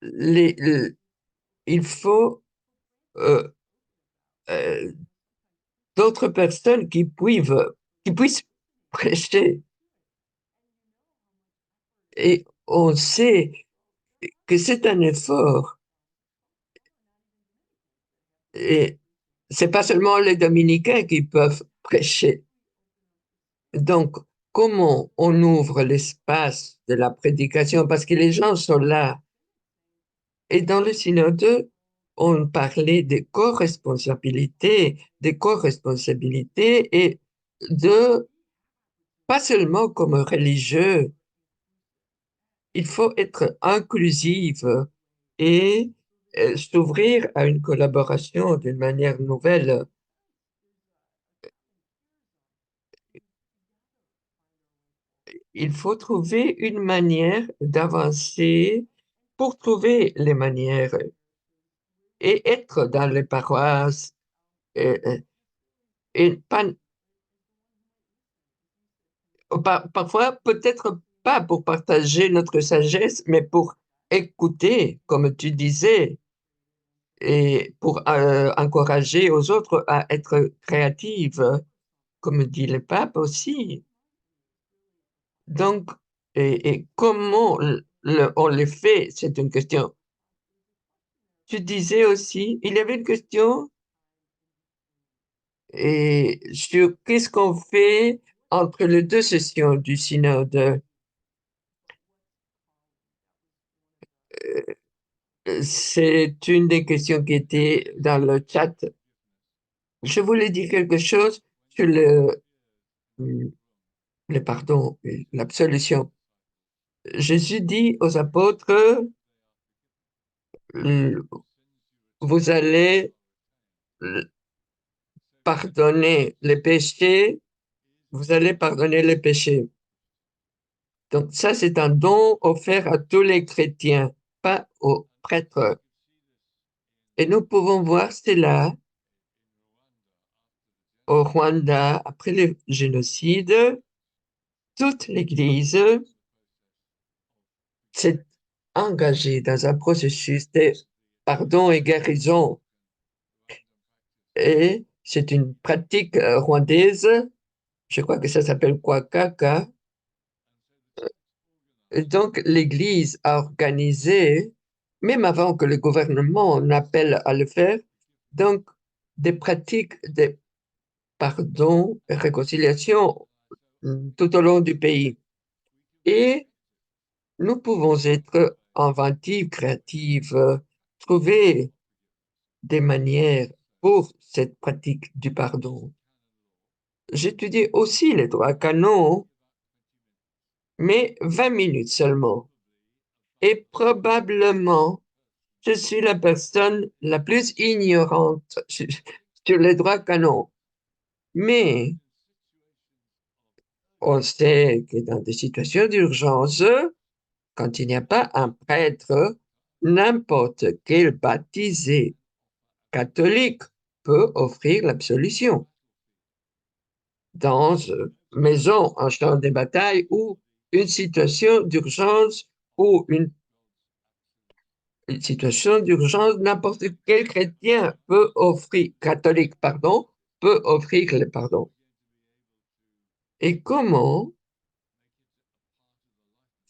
Les- le- il faut euh, euh, d'autres personnes qui puissent prêcher. Et on sait que c'est un effort. Et c'est pas seulement les dominicains qui peuvent prêcher. Donc, comment on ouvre l'espace de la prédication? Parce que les gens sont là. Et dans le synode, on parlait des co-responsabilités et de, pas seulement comme religieux, il faut être inclusif et s'ouvrir à une collaboration d'une manière nouvelle. Il faut trouver une manière d'avancer pour trouver les manières et être dans les paroisses et parfois peut-être pas pour partager notre sagesse, mais pour écouter, comme tu disais, et pour encourager aux autres à être créatifs, comme dit le pape aussi. Donc, et comment on le fait, c'est une question. Tu disais aussi, il y avait une question et sur qu'est-ce qu'on fait entre les deux sessions du synode. C'est une des questions qui était dans le chat. Je voulais dire quelque chose sur le pardon, et l'absolution. Jésus dit aux apôtres, euh, vous allez pardonner les péchés, vous allez pardonner les péchés. Donc ça, c'est un don offert à tous les chrétiens, pas aux prêtres. Et nous pouvons voir cela au Rwanda après le génocide. Toute l'Église s'est engagée dans un processus de pardon et guérison. et c'est une pratique rwandaise. Je crois que ça s'appelle Kwakaka. Et donc, l'Église a organisé, même avant que le gouvernement n'appelle à le faire, donc des pratiques de pardon et réconciliation tout au long du pays. Et nous pouvons être inventifs, créatifs, trouver des manières pour cette pratique du pardon. J'étudie aussi les droits canons, mais 20 minutes seulement. Et probablement, je suis la personne la plus ignorante sur les droits canons. Mais on sait que dans des situations d'urgence, quand il n'y a pas un prêtre, n'importe quel baptisé catholique peut offrir l'absolution dans une maison, un champ de bataille ou une situation d'urgence ou une situation d'urgence, n'importe quel chrétien peut offrir, catholique, pardon, peut offrir le pardon. Et comment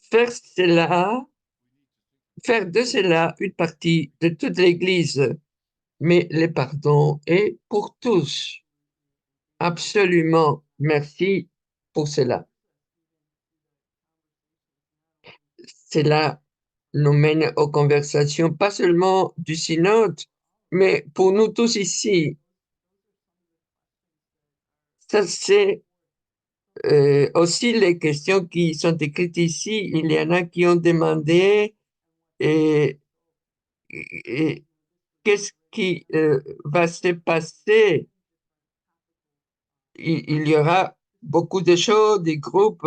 faire cela, faire de cela une partie de toute l'Église, mais le pardon est pour tous. Absolument, merci pour cela. Cela nous mène aux conversations, pas seulement du synode, mais pour nous tous ici. Ça, c'est aussi les questions qui sont écrites ici. Il y en a qui ont demandé et, et qu'est-ce qui va se passer. Il y aura beaucoup de choses, des groupes,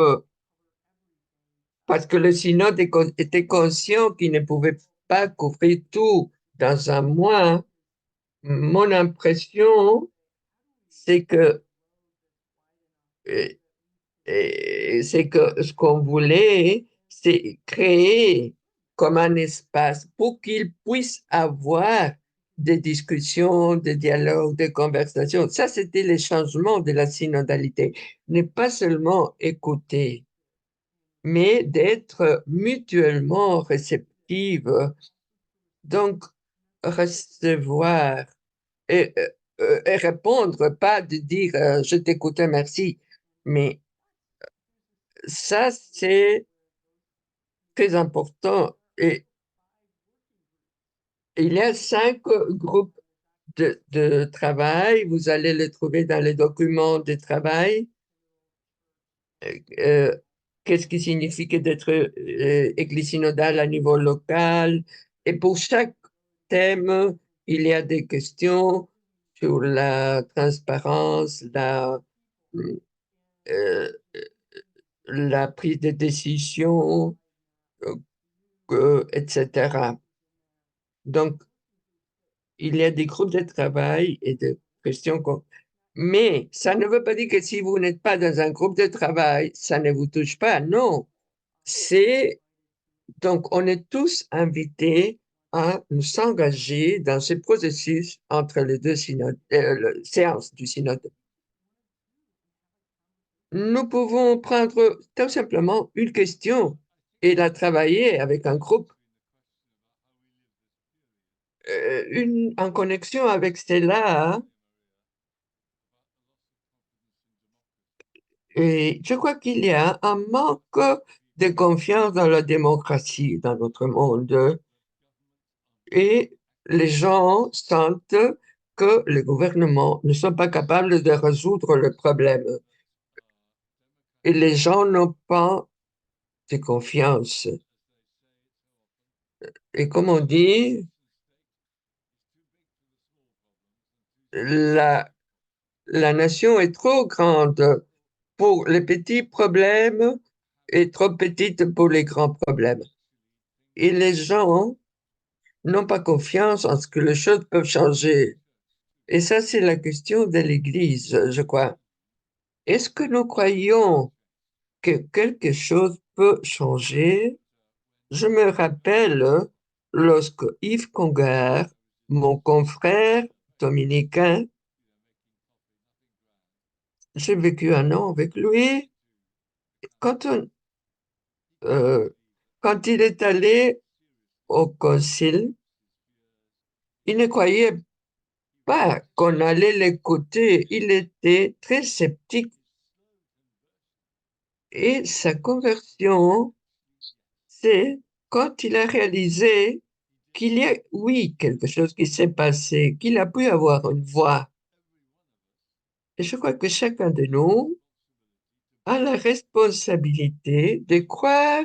parce que le synode était conscient qu'il ne pouvait pas couvrir tout dans un mois. Mon impression, c'est que, euh, c'est que ce qu'on voulait, c'est créer comme un espace pour qu'ils puissent avoir des discussions, des dialogues, des conversations. Ça, c'était les changements de la synodalité. Ne pas seulement écouter, mais d'être mutuellement réceptive. Donc, recevoir et répondre, pas de dire je t'écoute, merci, mais ça, c'est très important. Et il y a 5 groupes de travail. Vous allez les trouver dans les documents de travail. Euh, Qu'est-ce qui signifie que d'être église synodale à niveau local? Et pour chaque thème, il y a des questions sur la transparence, euh, la prise de décision, etc. Donc, il y a des groupes de travail et de questions. Mais ça ne veut pas dire que si vous n'êtes pas dans un groupe de travail, ça ne vous touche pas. Non. C'est donc, on est tous invités à nous engager dans ce processus entre les deux synodes, séances du synode. Nous pouvons prendre tout simplement une question et la travailler avec un groupe, en connexion avec cela. Et je crois qu'il y a un manque de confiance dans la démocratie dans notre monde et les gens sentent que les gouvernements ne sont pas capables de résoudre le problème et les gens n'ont pas de confiance. Et comme on dit, la, la nation est trop grande pour les petits problèmes et trop petite pour les grands problèmes. Et les gens n'ont pas confiance en ce que les choses peuvent changer. Et ça, c'est la question de l'Église, je crois. Est-ce que nous croyons que quelque chose peut changer? Je me rappelle lorsque Yves Congar, mon confrère dominicain, j'ai vécu un an avec lui. Quand euh, quand il est allé au concile, il ne croyait pas qu'on allait l'écouter. Il était très sceptique et sa conversion, c'est quand il a réalisé qu'il y a, oui, quelque chose qui s'est passé, qu'il a pu avoir une voix. Et je crois que chacun de nous a la responsabilité de croire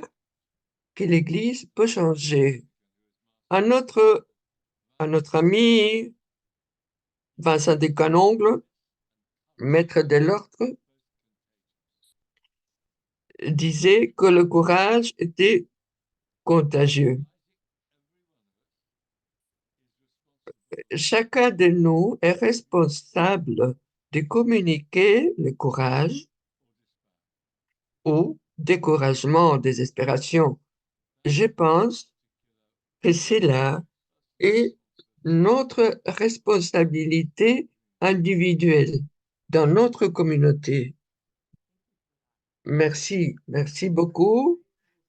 que l'Église peut changer. À notre ami Vincent de Canongle, maître de l'ordre, disait que le courage était contagieux. Chacun de nous est responsable de communiquer le courage ou découragement, désespération. Je pense que c'est là et notre responsabilité individuelle dans notre communauté. Merci, merci beaucoup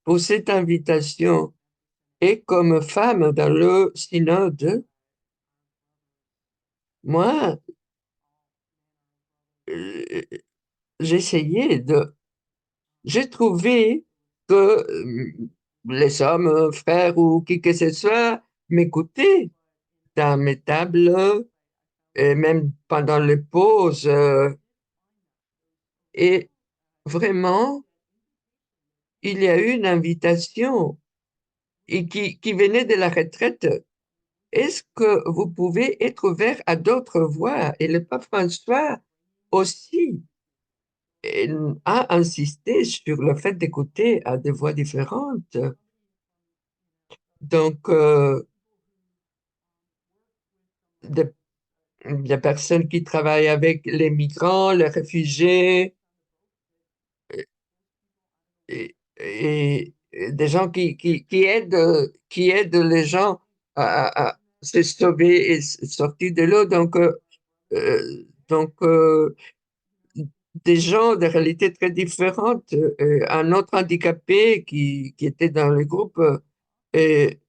pour cette invitation. Et comme femme dans le synode, moi, euh, j'essayais de... J'ai trouvé que les hommes, frères ou qui que ce soit, m'écoutaient dans mes tables et même pendant les pauses. Et vraiment, il y a eu une invitation et qui venait de la retraite. Est-ce que vous pouvez être ouvert à d'autres voix? Et le pape François aussi a insisté sur le fait d'écouter à des voix différentes. Donc, des, des personnes qui travaillent avec les migrants, les réfugiés, et des gens qui aident les gens à se sauver et sortir de l'eau. Donc, des gens de réalités très différentes. Un autre handicapé qui était dans le groupe, et,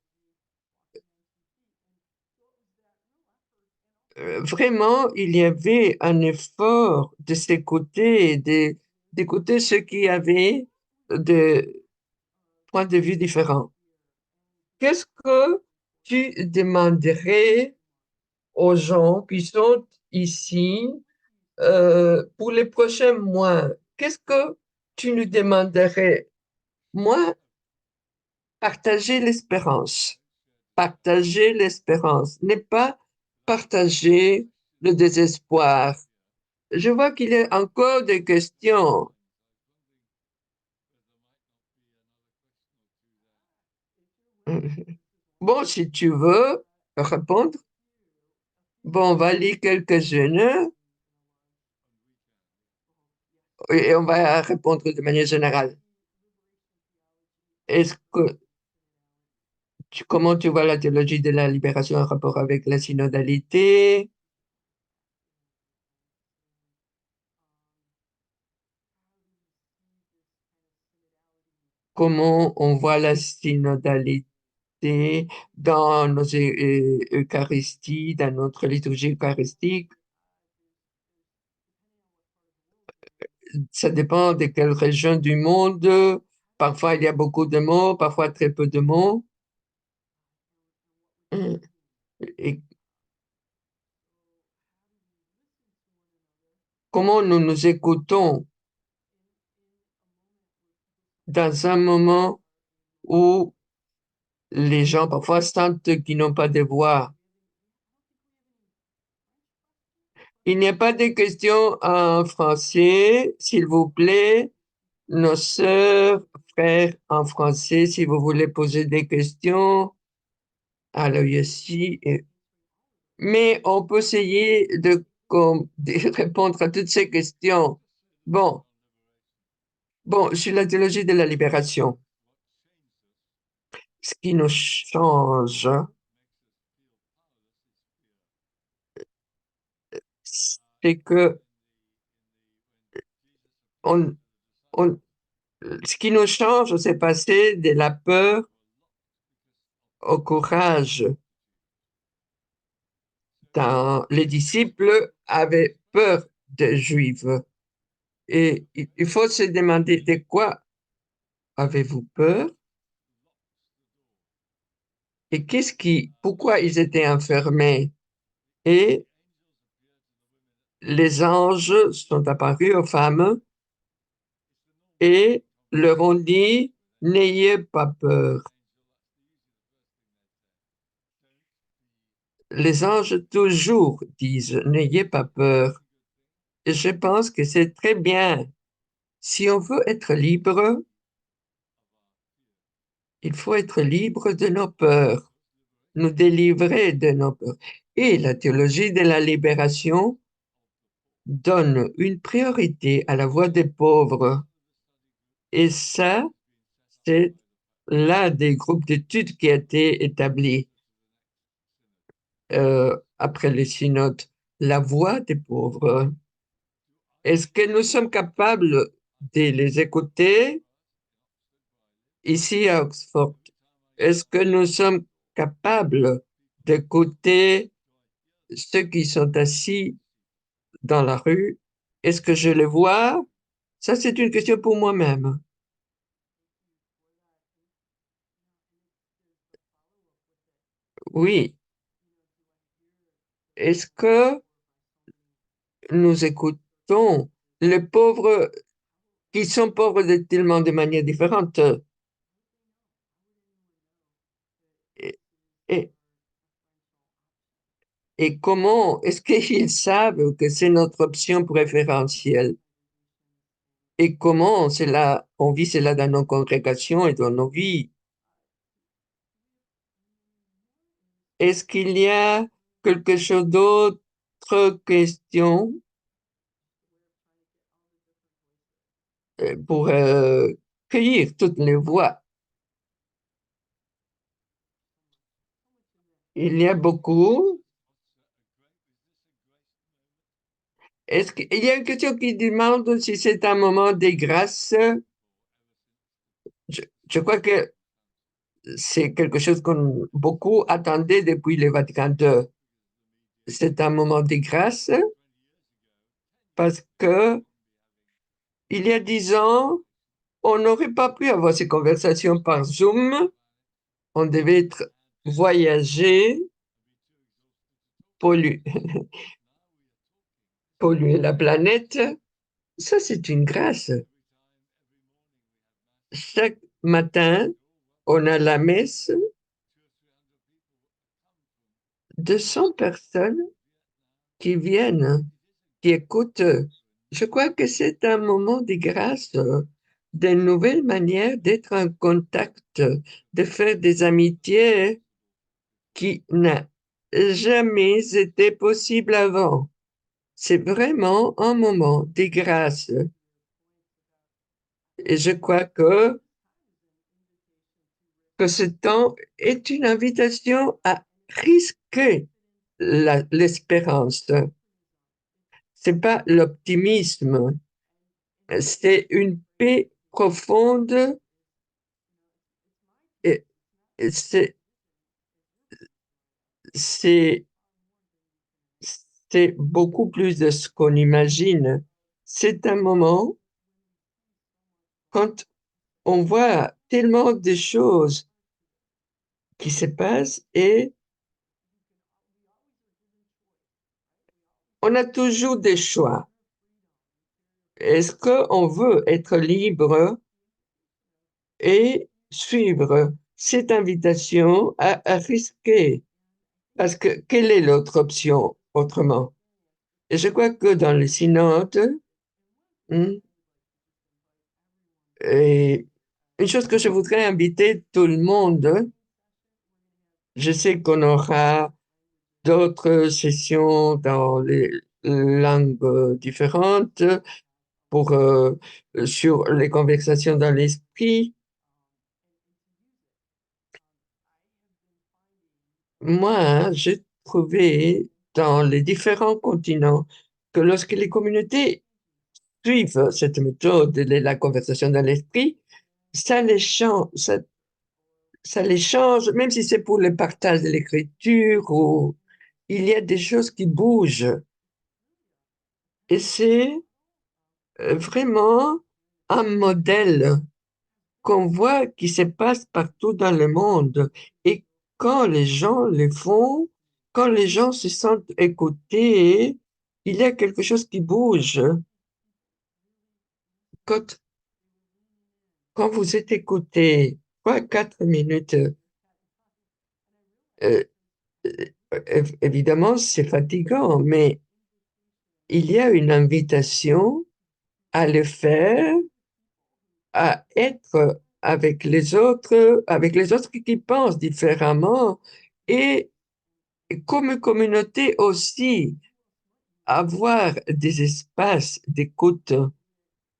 vraiment, il y avait un effort de s'écouter et d'écouter ceux qui avaient des points de vue différents. Qu'est-ce que tu demanderais aux gens qui sont ici pour les prochains mois? Qu'est-ce que tu nous demanderais? Moi, partager l'espérance. Partager l'espérance n'est pas partager le désespoir. Je vois qu'il y a encore des questions. Bon, si tu veux répondre, bon, on va lire quelques-unes et on va répondre de manière générale. Est-ce que comment tu vois la théologie de la libération en rapport avec la synodalité? Comment on voit la synodalité dans nos Eucharisties, dans notre liturgie eucharistique? Ça dépend de quelle région du monde. Parfois, il y a beaucoup de mots, parfois très peu de mots. Et comment nous nous écoutons dans un moment où les gens parfois sentent qu'ils n'ont pas de voix. Il n'y a pas de questions en français, s'il vous plaît. Nos sœurs, frères en français, si vous voulez poser des questions. Alors, ici, mais on peut essayer de répondre à toutes ces questions. Bon, bon, sur la théologie de la libération, ce qui nous change, c'est que On, on- ce qui nous change, c'est passer de la peur au courage. Les disciples avaient peur des Juifs. Et il faut se demander de quoi avez-vous peur et pourquoi ils étaient enfermés. Et les anges sont apparus aux femmes et leur ont dit, n'ayez pas peur. Les anges toujours disent, n'ayez pas peur. Et je pense que c'est très bien. Si on veut être libre, il faut être libre de nos peurs, nous délivrer de nos peurs. Et la théologie de la libération donne une priorité à la voix des pauvres. Et ça, c'est l'un des groupes d'études qui a été établi après les synodes, la voix des pauvres. Est-ce que nous sommes capables de les écouter ici à Oxford? Est-ce que nous sommes capables d'écouter ceux qui sont assis dans la rue? Est-ce que je les vois? Ça, c'est une question pour moi-même. Oui. Est-ce que nous écoutons les pauvres qui sont pauvres de tellement de manières différentes? Et, et, et comment est-ce qu'ils savent que c'est notre option préférentielle? Et comment cela, on vit cela dans nos congrégations et dans nos vies? Est-ce qu'il y a quelque chose d'autre question pour cueillir toutes les voix? Il y a beaucoup. Est-ce qu'il y a une question qui demande si c'est un moment de grâce? Je crois que c'est quelque chose qu'on beaucoup attendait depuis le Vatican II. C'est un moment de grâce parce que il y a 10 ans, on n'aurait pas pu avoir ces conversations par Zoom. On devait être voyager, polluer, polluer la planète. Ça, c'est une grâce. Chaque matin, on a la messe, 200 personnes qui viennent, qui écoutent. Je crois que c'est un moment de grâce, de nouvelles manières d'être en contact, de faire des amitiés qui n'a jamais été possible avant. C'est vraiment un moment de grâce. Et je crois que ce temps est une invitation à risquer l'espérance. C'est pas l'optimisme, c'est une paix profonde et c'est c'est c'est beaucoup plus de ce qu'on imagine. C'est un moment quand on voit tellement de choses qui se passent et on a toujours des choix. Est-ce qu'on veut être libre et suivre cette invitation à risquer? Parce que quelle est l'autre option autrement? Et je crois que dans le synode, hmm, et une chose que je voudrais inviter tout le monde, je sais qu'on aura d'autres sessions dans les langues différentes pour sur les conversations dans l'esprit. Moi, hein, j'ai trouvé dans les différents continents que lorsque les communautés suivent cette méthode de la conversation dans l'esprit, ça les change, ça les change, même si c'est pour le partage de l'écriture ou il y a des choses qui bougent. Et c'est vraiment un modèle qu'on voit qui se passe partout dans le monde. Et quand les gens le font, quand les gens se sentent écoutés, il y a quelque chose qui bouge. Quand, quand vous êtes écouté 3, 4 minutes, euh, évidemment, c'est fatigant, mais il y a une invitation à le faire, à être avec les autres qui pensent différemment et comme communauté aussi, avoir des espaces d'écoute,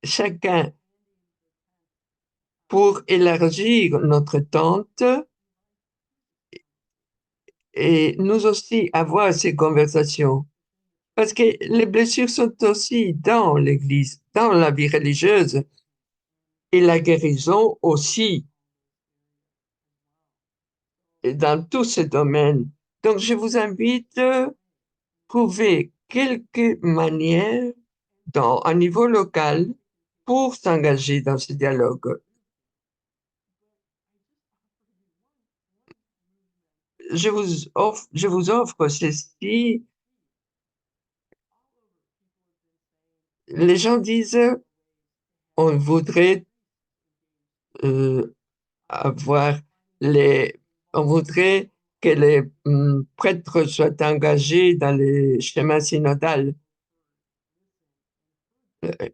chacun pour élargir notre tente et nous aussi avoir ces conversations. Parce que les blessures sont aussi dans l'Église, dans la vie religieuse et la guérison aussi, et dans tous ces domaines. Donc, je vous invite à trouver quelques manières dans un niveau local pour s'engager dans ce dialogue. Je vous offre ceci. Les gens disent, on voudrait euh, avoir les, on voudrait que les prêtres soient engagés dans les schémas synodales. Euh,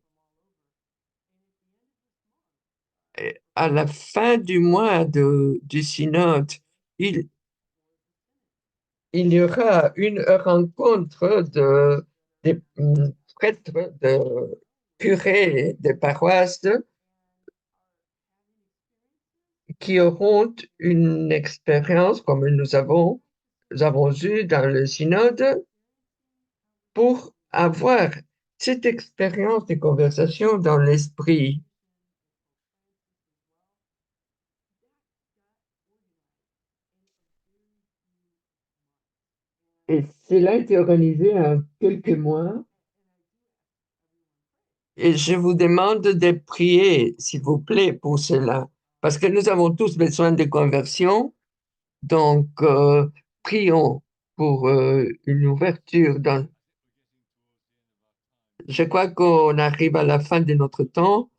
À la fin du mois du synode, il, il y aura une rencontre des prêtres, de curés des paroisses qui auront une expérience comme nous avons eu dans le synode pour avoir cette expérience de conversation dans l'esprit. Et cela a été organisé en quelques mois. Et je vous demande de prier, s'il vous plaît, pour cela, parce que nous avons tous besoin de conversion. Donc, prions pour une ouverture dans. Je crois qu'on arrive à la fin de notre temps,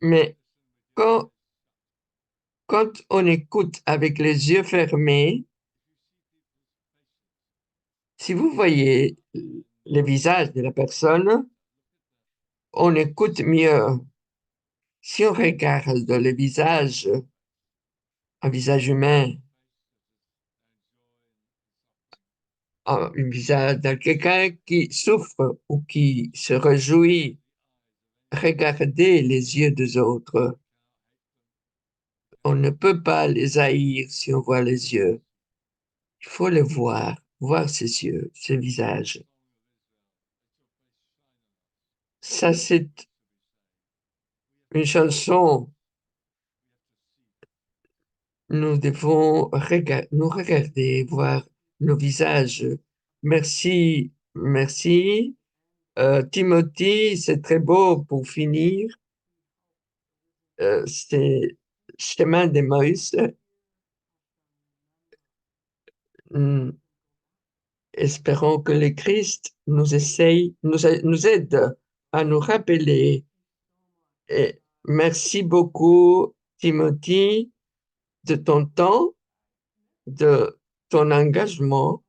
mais quand, quand on écoute avec les yeux fermés, si vous voyez le visage de la personne, on écoute mieux. Si on regarde le visage, un visage humain, un visage de quelqu'un qui souffre ou qui se réjouit, regardez les yeux des autres. On ne peut pas les haïr si on voit les yeux. Il faut les voir ses yeux, ses visages. Ça, c'est une chanson. Nous devons nous regarder, voir nos visages. Merci, merci. Timothy, c'est très beau pour finir. C'est Chemin d'Emmaüs. Hmm, Espérons que le Christ nous aide à nous rappeler. Et merci beaucoup, Timothy, de ton temps, de ton engagement,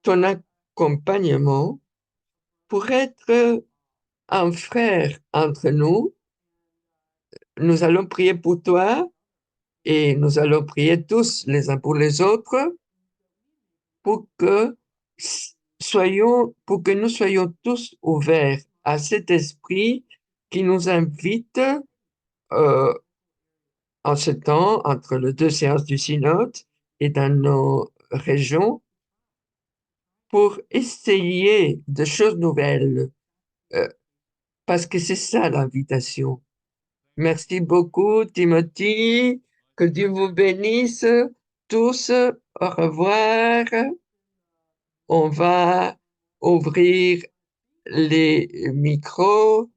ton accompagnement pour être un frère entre nous. Nous allons prier pour toi et nous allons prier tous les uns pour les autres pour que pour que nous soyons tous ouverts à cet esprit qui nous invite euh, en ce temps entre les deux séances du synode et dans nos régions pour essayer des choses nouvelles. Euh, parce que c'est ça l'invitation. Merci beaucoup, Timothy. Que Dieu vous bénisse tous. Au revoir. On va ouvrir les micros.